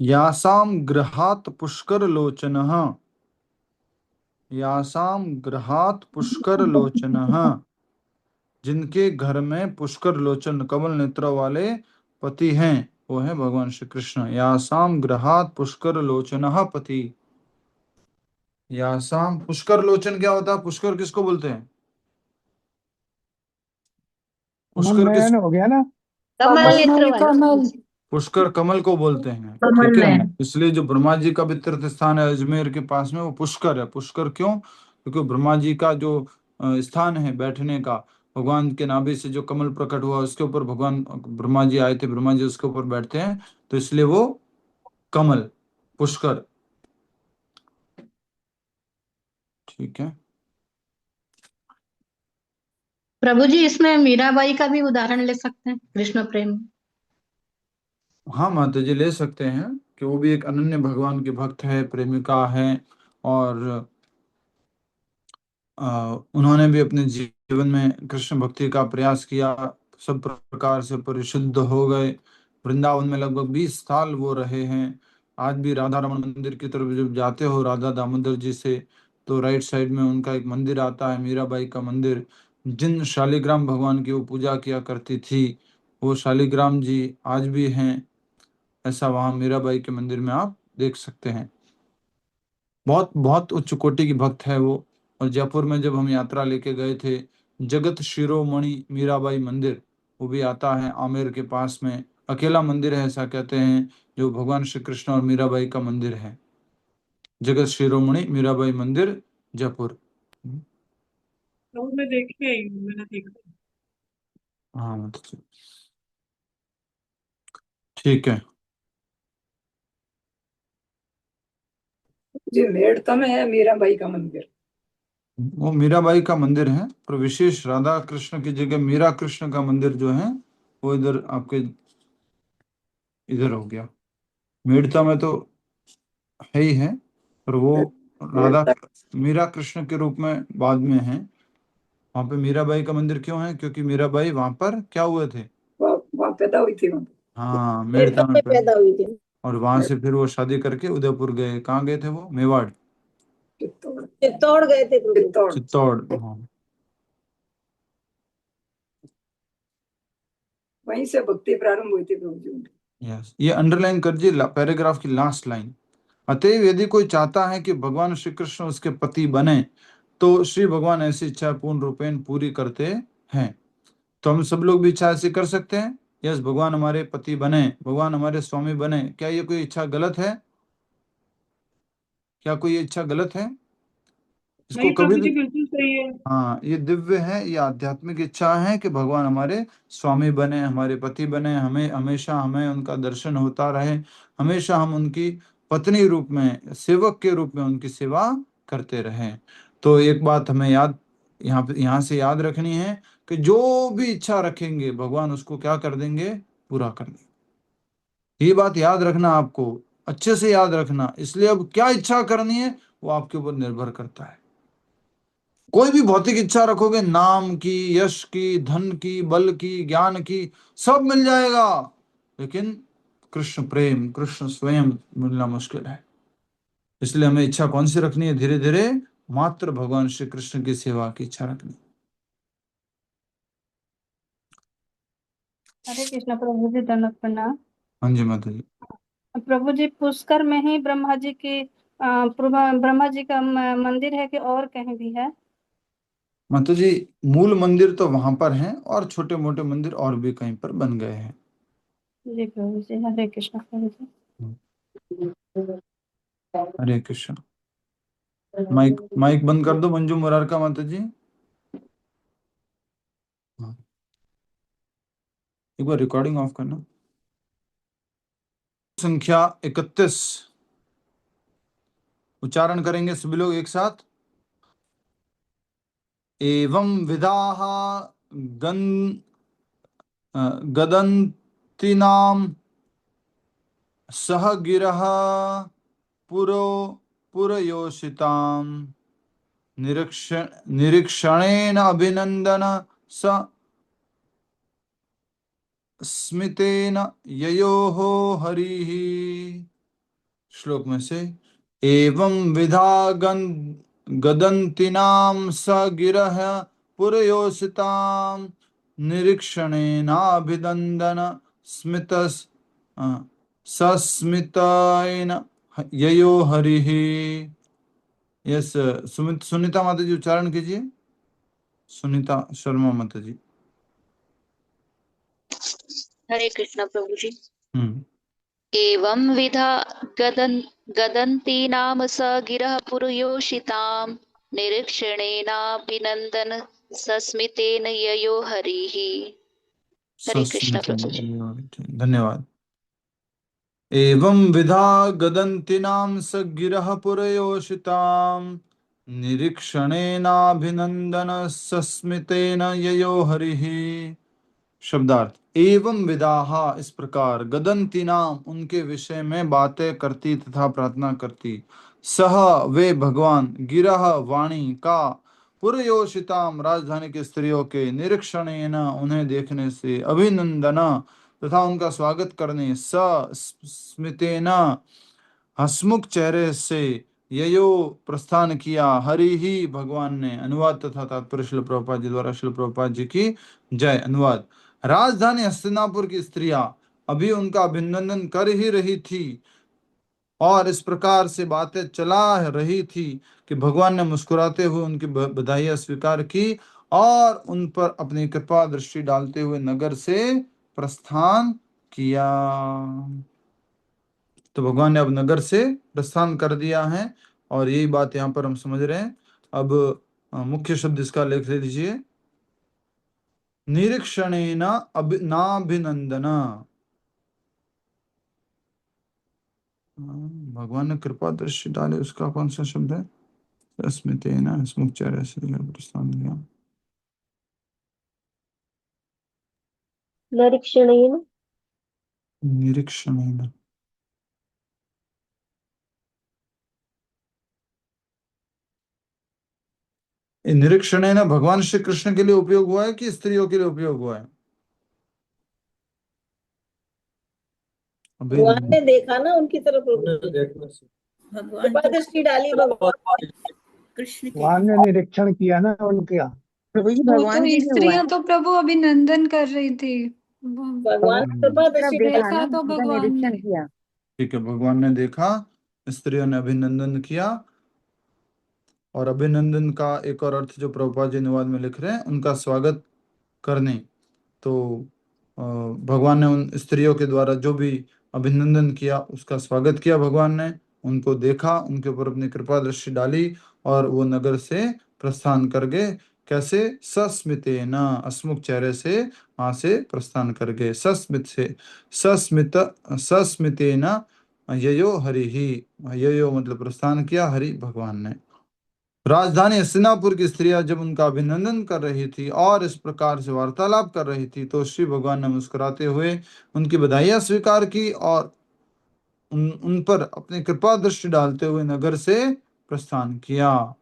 यासाम गृहात पुष्कर लोचनः, यासाम गृहात पुष्कर लोचनः, जिनके घर में पुष्कर लोचन कमल नेत्र वाले पति हैं, वो है भगवान श्री कृष्ण। यासाम गृहात पुष्कर लोचनः पति। यासाम पुष्कर लोचन क्या होता है? पुष्कर किसको बोलते हैं? पुष्कर किस हो गया ना, कमल नेत्र वाले कमल। पुष्कर कमल को बोलते हैं, कमल ठीक है। नयन। इसलिए जो ब्रह्मा जी का भी तीर्थ स्थान है अजमेर के पास में, वो पुष्कर है। पुष्कर क्यों? क्योंकि ब्रह्मा जी का जो स्थान है बैठने का, भगवान के नाभि से जो कमल प्रकट हुआ उसके ऊपर भगवान ब्रह्मा जी आए थे, ब्रह्मा जी उसके ऊपर बैठते हैं, तो इसलिए वो कमल, पुष्कर, ठीक है। प्रभु जी, इसमें मीराबाई का भी उदाहरण ले सकते हैं, कृष्ण प्रेम। हाँ माता जी, ले सकते हैं कि वो भी एक अनन्य भगवान के भक्त है, प्रेमिका है, और उन्होंने भी अपने जीवन में कृष्ण भक्ति का प्रयास किया, सब प्रकार से परिशुद्ध हो गए। वृंदावन में लगभग 20 साल वो रहे हैं। आज भी राधा रमन मंदिर की तरफ जब जाते हो राधा दामोदर जी से, तो राइट साइड में उनका एक मंदिर आता है, मीराबाई का मंदिर। जिन शालिग्राम भगवान की वो पूजा किया करती थी, वो शालिग्राम जी आज भी हैं। ऐसा वहाँ मीराबाई के मंदिर में आप देख सकते हैं। बहुत बहुत उच्च कोटि की भक्त है वो। और जयपुर में जब हम यात्रा लेके गए थे, जगत शिरोमणि मीराबाई मंदिर, वो भी आता है आमेर के पास में, अकेला मंदिर है ऐसा कहते हैं, जो भगवान श्री कृष्ण और मीराबाई का मंदिर है। जगत शिरोमणि मीराबाई मंदिर, जयपुर। मैं देखी है, मैंने देखा। हाँ मतलब ठीक है। जी, मेड़ता में है मीराबाई का मंदिर। वो मीराबाई का मंदिर है, पर विशेष राधा कृष्ण की जगह मीरा कृष्ण का मंदिर जो है वो इधर आपके इधर हो गया। मेड़ता में तो है ही है, पर वो राधा मीरा कृष्ण के रूप में बाद में है। वहां पे मीराबाई का मंदिर क्यों है? क्योंकि मीराबाई वहां पर क्या हुए थे? वहाँ पैदा हुई थी। हाँ, मेड़ता मेड़ता में में पैदा हुई थी। और वहां से फिर वो शादी करके उदयपुर गए। कहाँ गए थे वो? मेवाड़, चित्तौड़ गए थे प्रभु। चित्तौड़। हाँ, वहीं से भक्ति प्रारंभ हुई थी प्रभु जी। यस, ये अंडरलाइन कर दीजिए पैराग्राफ की लास्ट लाइन। अतएव यदि कोई चाहता है कि भगवान श्री कृष्ण उसके पति बने, तो श्री भगवान ऐसी इच्छा पूर्ण रूपेण पूरी करते हैं। तो हम सब लोग भी इच्छा ऐसी कर सकते हैं। यस, भगवान हमारे पति बने, भगवान हमारे स्वामी बने। क्या ये कोई इच्छा गलत है? क्या कोई ये इच्छा गलत है? इसको कभी भी, बिल्कुल सही है। हाँ, ये दिव्य है, ये आध्यात्मिक इच्छा है कि भगवान हमारे स्वामी बने, हमारे पति बने, हमें हमेशा हमें उनका दर्शन होता रहे, हमेशा हम उनकी पत्नी रूप में, सेवक के रूप में उनकी सेवा करते रहें। तो एक बात हमें याद यहाँ से याद रखनी है कि जो भी इच्छा रखेंगे भगवान उसको क्या कर देंगे? पूरा कर देंगे। ये बात याद रखना, आपको अच्छे से याद रखना। इसलिए अब क्या इच्छा करनी है वो आपके ऊपर निर्भर करता है। कोई भी भौतिक इच्छा रखोगे, नाम की, यश की, धन की, बल की, ज्ञान की, सब मिल जाएगा, लेकिन कृष्ण प्रेम, कृष्ण स्वयं मिलना मुश्किल है। इसलिए हमें इच्छा कौन सी रखनी है? धीरे धीरे मात्र भगवान श्री कृष्ण की सेवा की इच्छा रखनी। हरे कृष्ण प्रभु जी, दंडवत प्रणाम। हाँ जी माता जी। प्रभु जी, पुष्कर में ही ब्रह्मा जी की ब्रह्मा जी का मंदिर है कि और कहीं भी है? माता जी, मूल मंदिर तो वहां पर हैं, और छोटे मोटे मंदिर और भी कहीं पर बन गए हैं। जी प्रभु जी, हरे कृष्ण प्रभु जी। हरे कृष्ण। माइक माइक बंद कर दो मंजू मुरारका माता जी। हाँ, एक बार रिकॉर्डिंग ऑफ करना। संख्या 31 उच्चारण करेंगे सभी लोग एक साथ। एवं विधाः गदन्तिनां सह गिरः पुरयोषिताम् निरीक्षणेन अभिनन्दन स स्मितेन ययोः हरिः। श्लोक में से एवं विधा गदन्तिनां स गिरः पुरयोषिताम् निरीक्षणेनाभिनन्दन स्मितस् सस्मितेन ययो हरिः। यस सुनीता माता जी उच्चारण कीजिए। सुनीता शर्मा माता जी। हरे कृष्ण प्रभु जी। एवं विधा गदन्तीनाम स गिरः पुरयोषिताम् निरीक्षणेनाभिनन्दन सस्मितेन ययो हरिः। हरे कृष्ण प्रभु जी। धन्यवाद। एवं विधा गदन्तिनां स गिरः पुरयोषिताम् निरीक्षणेनाभिनन्दन सस्मितेन ययो हरिः। शब्दार्थ एवं विदाहा इस प्रकार गदन्तिनाम उनके विषय में बातें करती तथा प्रार्थना करती सह वे भगवान गिरह वाणी का पुरयोषिताम राजधानी के स्त्रियों के निरीक्षणेन उन्हें देखने से अभिनंदन तथा उनका स्वागत करने स्मितेन हसमुख चेहरे से ययो प्रस्थान किया हरि ही भगवान ने। अनुवाद तथा तात्पर्य श्रील प्रभुपाद जी द्वारा। श्रील प्रभुपाद जी की जय। अनुवाद राजधानी हस्तिनापुर की स्त्रियां अभी उनका अभिनंदन कर ही रही थी और इस प्रकार से बातें चला रही थी कि भगवान ने मुस्कुराते हुए उनकी बधाइयां स्वीकार की और उन पर अपनी कृपा दृष्टि डालते हुए नगर से प्रस्थान किया। तो भगवान ने अब नगर से प्रस्थान कर दिया है और यही बात यहाँ पर हम समझ रहे हैं। अब मुख्य शब्द इसका लिख लीजिए। निरीक्षणेन नाभिनंदना। भगवान ने कृपा दृष्टि डाले उसका कौन सा शब्द है? स्मितेन हसमुख चेहरे से प्रस्थान किया। निरीक्षणेन निरीक्षणेन निरीक्षणेन भगवान श्री कृष्ण के लिए उपयोग हुआ है कि स्त्रियों के लिए उपयोग हुआ है? भगवान ने देखा ना उनकी तरफ, कृपा दृष्टि डाली भगवान कृष्ण के भगवान ने निरीक्षण किया ना उनका। वो तो स्त्रियां तो प्रभु अभिनंदन कर रही थी। भगवान ने कृपा दृष्टि देखा तो भगवान ने। ठीक है, भगवान ने देखा, स्त्रियों ने अभिनंदन किया। और अभिनंदन का एक और अर्थ जो प्रभुपाद जी अनुवाद में लिख रहे हैं, उनका स्वागत करने। तो भगवान ने उन स्त्रियों के द्वारा जो भी अभिनंदन किया उसका स्वागत किया। भगवान ने उनको देखा, उनके ऊपर अपनी कृपा दृष्टि डाली और वो नगर से प्रस्थान कर गए। कैसे? सस्मितेन, हसमुख चेहरे से वहां से प्रस्थान कर गए। सस्मितेन ययो हरि ही। ययो मतलब प्रस्थान किया, हरि भगवान ने। राजधानी हस्तिनापुर की स्त्रियां जब उनका अभिनंदन कर रही थी और इस प्रकार से वार्तालाप कर रही थी तो श्री भगवान ने मुस्कुराते हुए उनकी बधाइयां स्वीकार की और उन पर अपनी कृपा दृष्टि डालते हुए नगर से प्रस्थान किया।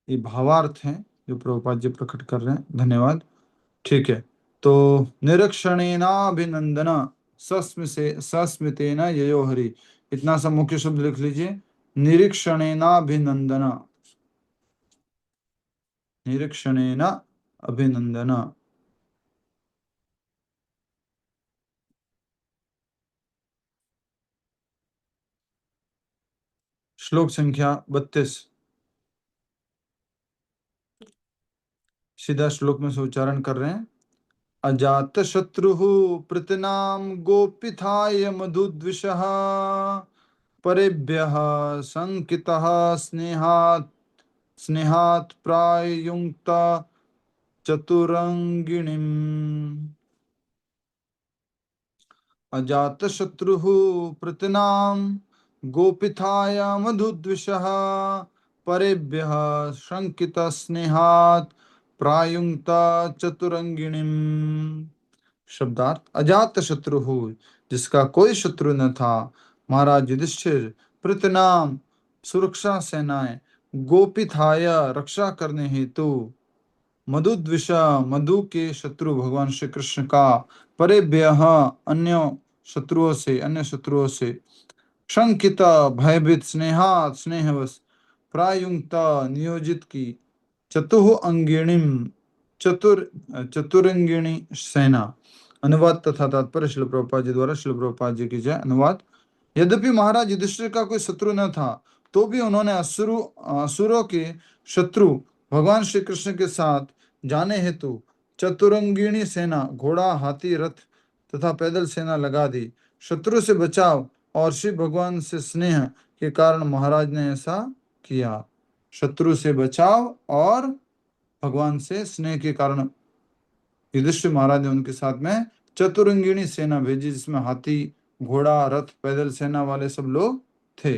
ये भावार्थ हैं जो प्रभुपाद जी प्रकट कर रहे हैं। धन्यवाद। ठीक है, तो निरीक्षणेनाभिनंदन सस्मितेन ययो हरि, इतना सा मुख्य शब्द लिख लीजिए। निरीक्षणेनाभिनंदन, निरीक्षणेन अभिनंदन। श्लोक संख्या 32 सीधा श्लोक में से उच्चारण कर रहे हैं। अजात शत्रु प्रतनाम गोपिथाय मधुद्विषः परेभ्यः संकितः स्नेहात् प्रायुक्त चतुरंगिणीम्। अजात शत्रु प्रतनाम गोपिताय मधुद्विषः परेभ्यः शंकित स्नेहात् प्रायुंक्त चतुरंगिणीम। शब्दार्थ, अजात शत्रु हो, जिसका कोई शत्रु न था, महाराज युधिष्ठिर प्रतनाम सुरक्षा सेनाएं गोपिताय रक्षा करने हेतु मधुद्विषा मधु के शत्रु भगवान श्री कृष्ण का परेभ्य अन्य अन्य शत्रुओं से शंकित भयभीत स्नेहात स्नेहवश प्रायुक्त नियोजित की चतुः अंगिणीम चतुरंगिणी सेना। अनुवाद तथा तात्पर्य श्रील प्रभुपाद जी द्वारा। श्रील प्रभुपाद जी की जय। अनुवाद, यद्यपि महाराज युधिष्ठिर का कोई शत्रु न था, तो भी उन्होंने असुरों के शत्रु भगवान श्री कृष्ण के साथ जाने हेतु चतुरंगिणी सेना, घोड़ा, हाथी, रथ तथा पैदल सेना लगा दी। शत्रु से बचाव और श्री भगवान से स्नेह के कारण महाराज ने ऐसा किया। शत्रु से बचाव और भगवान से स्नेह के कारण युधिष्ठिर महाराज ने उनके साथ में चतुरंगिणी सेना भेजी, जिसमें हाथी, घोड़ा, रथ, पैदल सेना वाले सब लोग थे।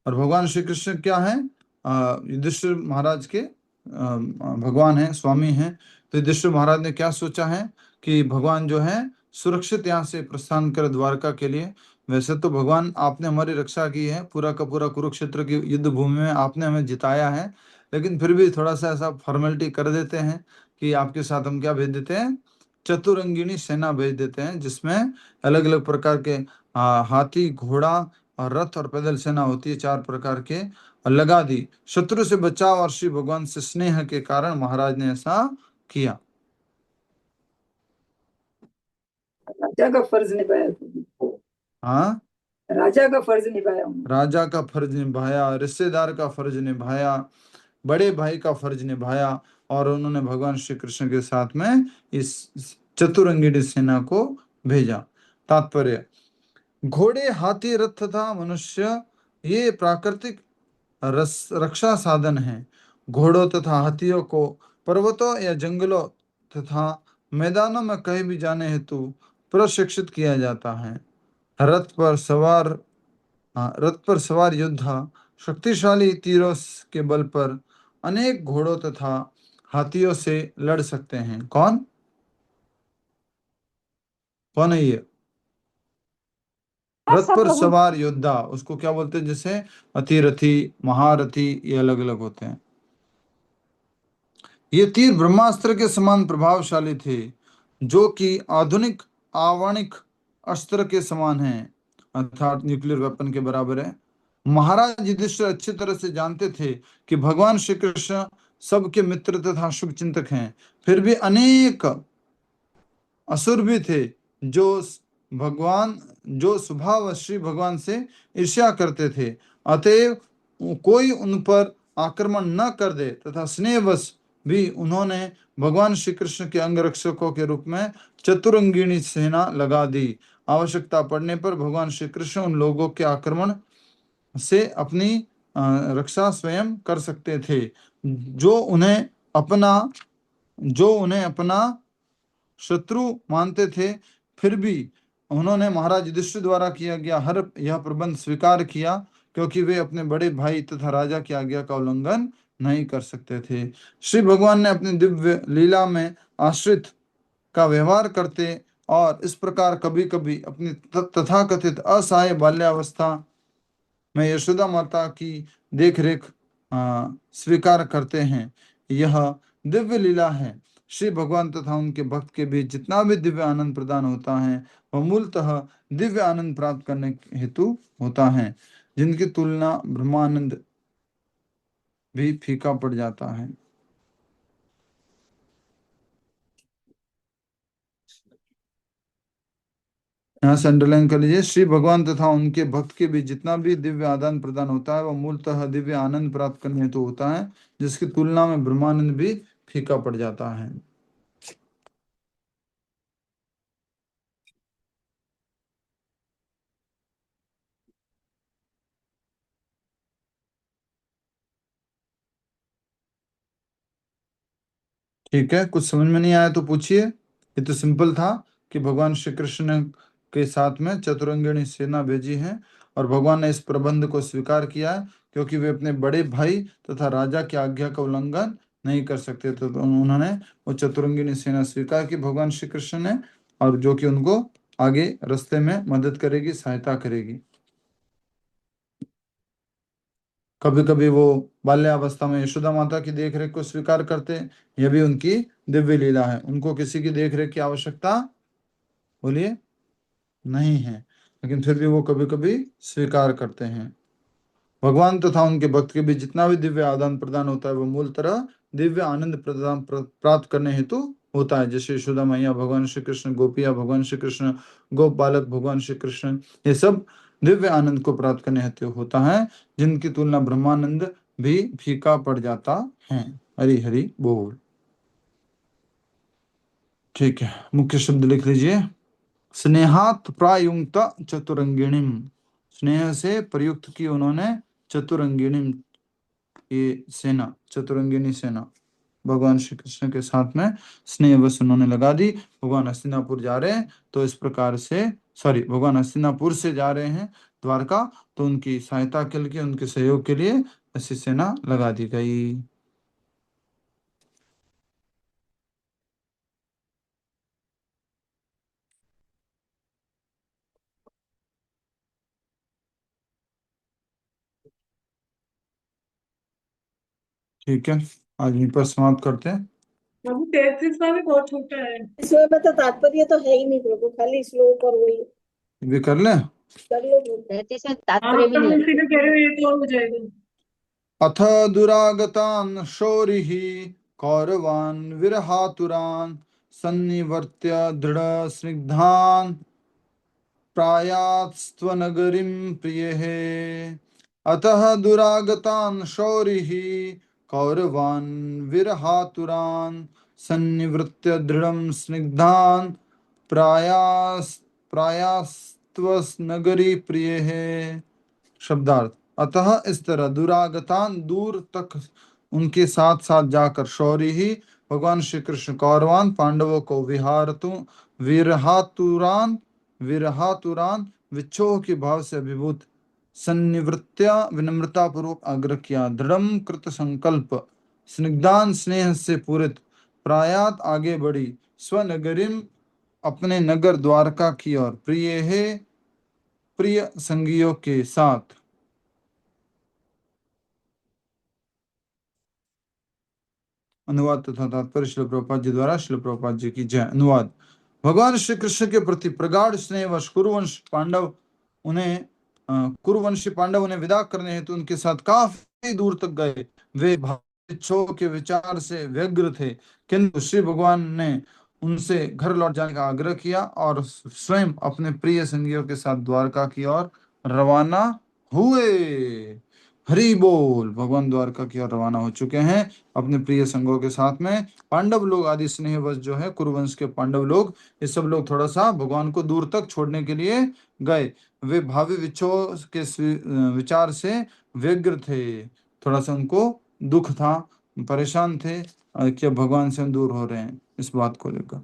और भगवान श्री कृष्ण क्या है? युधिष्ठिर महाराज के भगवान है, स्वामी हैं। तो युधिष्ठिर महाराज ने क्या सोचा है कि भगवान जो है सुरक्षित यहाँ से प्रस्थान कर द्वारका के लिए। वैसे तो भगवान आपने हमारी रक्षा की है, पूरा का पूरा कुरुक्षेत्र की युद्ध भूमि में आपने हमें जिताया है, लेकिन फिर भी थोड़ा सा ऐसा फॉर्मेलिटी कर देते हैं कि आपके साथ हम क्या भेज देते हैं, चतुरंगिणी सेना भेज देते हैं, जिसमें अलग अलग प्रकार के हाथी, घोड़ा और रथ और पैदल सेना होती है, 4 प्रकार के, और लगा दी। शत्रु से बचाव और श्री भगवान से स्नेह के कारण महाराज ने ऐसा किया। राजा का फर्ज निभाया। हाँ, राजा का फर्ज निभाया। राजा का फर्ज निभाया, रिश्तेदार का फर्ज निभाया, बड़े भाई का फर्ज निभाया, और उन्होंने भगवान श्री कृष्ण के साथ में इस चतुरंगिणी सेना को भेजा। तात्पर्य, घोड़े, हाथी, रथ तथा मनुष्य ये प्राकृतिक रक्षा साधन हैं। घोड़ों तथा हाथियों को पर्वतों या जंगलों तथा मैदानों में कहीं भी जाने हेतु प्रशिक्षित किया जाता है। रथ पर सवार योद्धा शक्तिशाली तीरों के बल पर अनेक घोड़ों तथा हाथियों से लड़ सकते हैं। कौन है ये? रथ पर सवार योद्धा, उसको क्या बोलते हैं? जैसे अतिरथी, महारथी, ये अलग अलग होते हैं। ये तीर ब्रह्मास्त्र के समान प्रभावशाली थे, जो कि आधुनिक आवणिक अस्त्र के समान है, अर्थात न्यूक्लियर वेपन के बराबर है। महाराज युधिष्ठिर अच्छी तरह से जानते थे कि भगवान श्री कृष्ण सबके मित्र तथा शुभ चिंतक हैं। फिर भी अनेक असुर भी थे जो स्वभाव श्री भगवान से ईर्ष्या करते थे। अतएव कोई उन पर आक्रमण न कर दे तथा स्नेहवश भी उन्होंने भगवान श्री कृष्ण के अंगरक्षकों के रूप में चतुरंगिणी सेना लगा दी। आवश्यकता पड़ने पर भगवान श्री कृष्ण उन लोगों के आक्रमण से अपनी रक्षा स्वयं कर सकते थे, जो उन्हें अपना शत्रु मानते थे। फिर भी उन्होंने महाराज युधिष्ठिर द्वारा किया गया यह प्रबंध स्वीकार किया, क्योंकि वे अपने बड़े भाई तथा राजा की आज्ञा का उल्लंघन नहीं कर सकते थे। श्री भगवान ने अपनी दिव्य लीला में आश्रित का व्यवहार करते और इस प्रकार कभी कभी अपनी तथाकथित असहाय बाल्यावस्था में यशोदा माता की देखरेख स्वीकार करते हैं। यह दिव्य लीला है। श्री भगवान तथा उनके भक्त के बीच जितना भी दिव्य आनंद प्रदान होता है, वह मूलतः दिव्य आनंद प्राप्त करने हेतु होता है, जिनकी तुलना ब्रह्मानंद भी फीका पड़ जाता है। यहाँ से अंडरलाइन कर लीजिए, श्री भगवान तथा उनके भक्त के बीच जितना भी दिव्य आदान प्रदान होता है, वह मूलतः दिव्य आनंद प्राप्त करने हेतु होता है, जिसकी तुलना में ब्रह्मानंद भी फीका पड़ जाता है। ठीक है, कुछ समझ में नहीं आया तो पूछिए। ये तो सिंपल था कि भगवान श्री कृष्ण के साथ में चतुरंगिणी सेना भेजी है, और भगवान ने इस प्रबंध को स्वीकार किया है क्योंकि वे अपने बड़े भाई तथा राजा की आज्ञा का उल्लंघन नहीं कर सकते। तो उन्होंने वो चतुरंगिणी सेना स्वीकार की भगवान श्री कृष्ण ने, और जो कि उनको आगे रास्ते में मदद करेगी, सहायता करेगी। कभी कभी वो बाल्यावस्था में यशोदा माता की देखरेख को स्वीकार करते, यह भी उनकी दिव्य लीला है। उनको किसी की देखरेख की आवश्यकता, बोलिए, नहीं है, लेकिन फिर भी वो कभी कभी स्वीकार करते हैं। भगवान तथा उनके भक्त के बीच जितना भी दिव्य आदान प्रदान होता है वो मूल तरह दिव्य आनंद प्रदान प्राप्त करने हेतु होता है। जैसे यशोदा मैया, भगवान श्री कृष्ण, गोपिया, भगवान श्री कृष्ण, गोप बालक, भगवान श्री कृष्ण, ये सब दिव्य आनंद को प्राप्त करने हेतु होता है, जिनकी तुलना ब्रह्मानंद भी फीका पड़ जाता है। हरि हरि बोल। ठीक है, मुख्य शब्द लिख लीजिए। स्नेहात प्रायुक्त चतुरंगिणीम, स्नेह से प्रयुक्त की उन्होंने चतुरंगिणी, ये सेना, चतुरंगिनी सेना भगवान श्री कृष्ण के साथ में स्नेहवश उन्होंने लगा दी। भगवान हस्तिनापुर जा रहे हैं तो इस प्रकार से, भगवान हस्तिनापुर से जा रहे हैं द्वारका, तो उनकी सहायता के लिए, उनके सहयोग के लिए ऐसी सेना लगा दी गई। ठीक है, आज यहीं पर समाप्त करते हैं। प्रभु 33 भी बहुत छोटा है। इसमें तो तात्पर्य तो है ही नहीं प्रभु, खाली श्लोक और वही भी कर लें। कर लो प्रभु। 33 में तात्पर्य भी नहीं आप लगता। कह रहे हो ये तो हो जाएगा। अथ दुरागतान् शौरिः कौरवान् विरहातुरान् सन्निवर्त्य दृढ़ स्निग्धान् प्रायात्स्त्वनगरीं प्रियः। अतः दुरागतान् शौरिः कौरवान् विरहातुरान् सन्निवृत्य दृढ़ं स्निग्धान् प्रायास्त्वनगरी प्रियः। शब्दार्थ, अतः इस तरह दुरागतान, दूर तक उनके साथ साथ जाकर, शौर्य ही भगवान श्री कृष्ण कौरवान पांडवों को विरहातुरान विच्छोह के भाव से अभिभूत सन्निवृत्या विनम्रता पूर्वक आग्रह किया, दृढ़ कृत संकल्प, स्निग्धान स्नेह से पूरित, प्रायात आगे बढ़ी, स्वनगरिम अपने नगर द्वारका की ओर, प्रिय है प्रिय संगियों के साथ। अनुवाद तथा तात्पर्य श्रील प्रभुपाद जी द्वारा। श्रील प्रभुपाद जी की जय। अनुवाद। भगवान श्री कृष्ण के प्रति प्रगाढ़ स्नेहवश कुरुवंशी पांडव उन्हें विदा करने हेतु उनके साथ काफी दूर तक गए। वे इच्छों के विचार से व्यग्र थे, किंतु श्री भगवान ने उनसे घर लौट जाने का आग्रह किया और स्वयं अपने प्रिय संगियों के साथ द्वारका की ओर रवाना हुए। हरि बोल। भगवान द्वारका की ओर रवाना हो चुके हैं अपने प्रिय संगों के साथ में। पांडव लोग आदि स्नेहवश जो है कुरुवंश के पांडव लोग, ये सब लोग थोड़ा सा भगवान को दूर तक छोड़ने के लिए गए। वे भावी विच्छोह के विचार से व्यग्र थे, थोड़ा सा उनको दुख था, परेशान थे कि भगवान से हम दूर हो रहे हैं, इस बात को लेकर।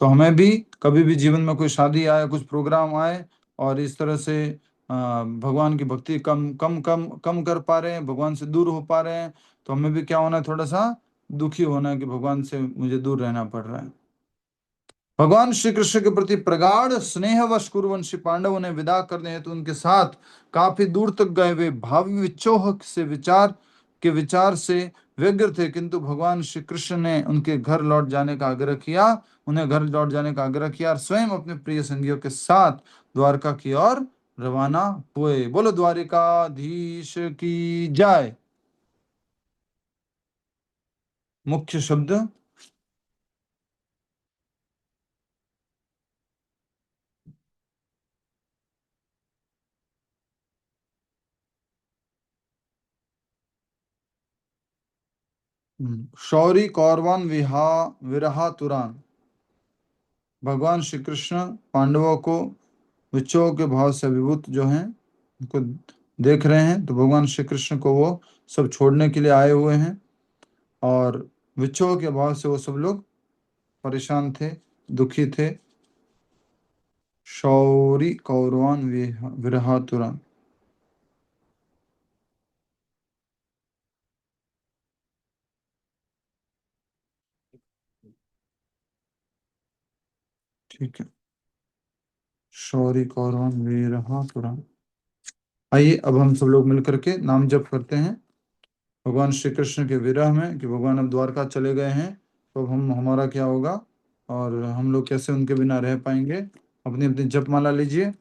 तो हमें भी कभी भी जीवन में कोई शादी आए, कुछ प्रोग्राम आए और इस तरह से भगवान की भक्ति कम कर पा रहे हैं, भगवान से दूर हो पा रहे हैं, तो हमें भी क्या होना है, थोड़ा सा दुखी होना है कि भगवान से मुझे दूर रहना पड़ रहा है। भगवान श्री कृष्ण के प्रति प्रगाढ़ स्नेहवश कुरुवंशी पांडवों ने विदा करने हेतु उनके साथ काफी दूर तक गए। वे भावी विच्छोह से विचार से व्यग्र थे, किंतु भगवान श्री कृष्ण ने उनके घर लौट जाने का आग्रह किया, उन्हें घर लौट जाने का आग्रह किया और स्वयं अपने प्रिय संगियों के साथ द्वारका की ओर रवाना हुए। बोलो द्वारिकाधीश की जय। मुख्य शब्द शौरी कौरवान विरहातुरान। भगवान श्री कृष्ण पांडवों को विच्छोह के भाव से अभिभूत जो हैं उनको देख रहे हैं, तो भगवान श्री कृष्ण को वो सब छोड़ने के लिए आए हुए हैं और विच्छोह के भाव से वो सब लोग परेशान थे, दुखी थे। शौरी कौरवान विरहातुरान। ठीक है, शौरी कौरवान विरहातुरान। आइए अब हम सब लोग मिलकर के नाम जप करते हैं भगवान श्री कृष्ण के विरह में, कि भगवान अब द्वारका चले गए हैं, तो अब हमारा क्या होगा और हम लोग कैसे उनके बिना रह पाएंगे। अपनी अपनी जपमाला लीजिए।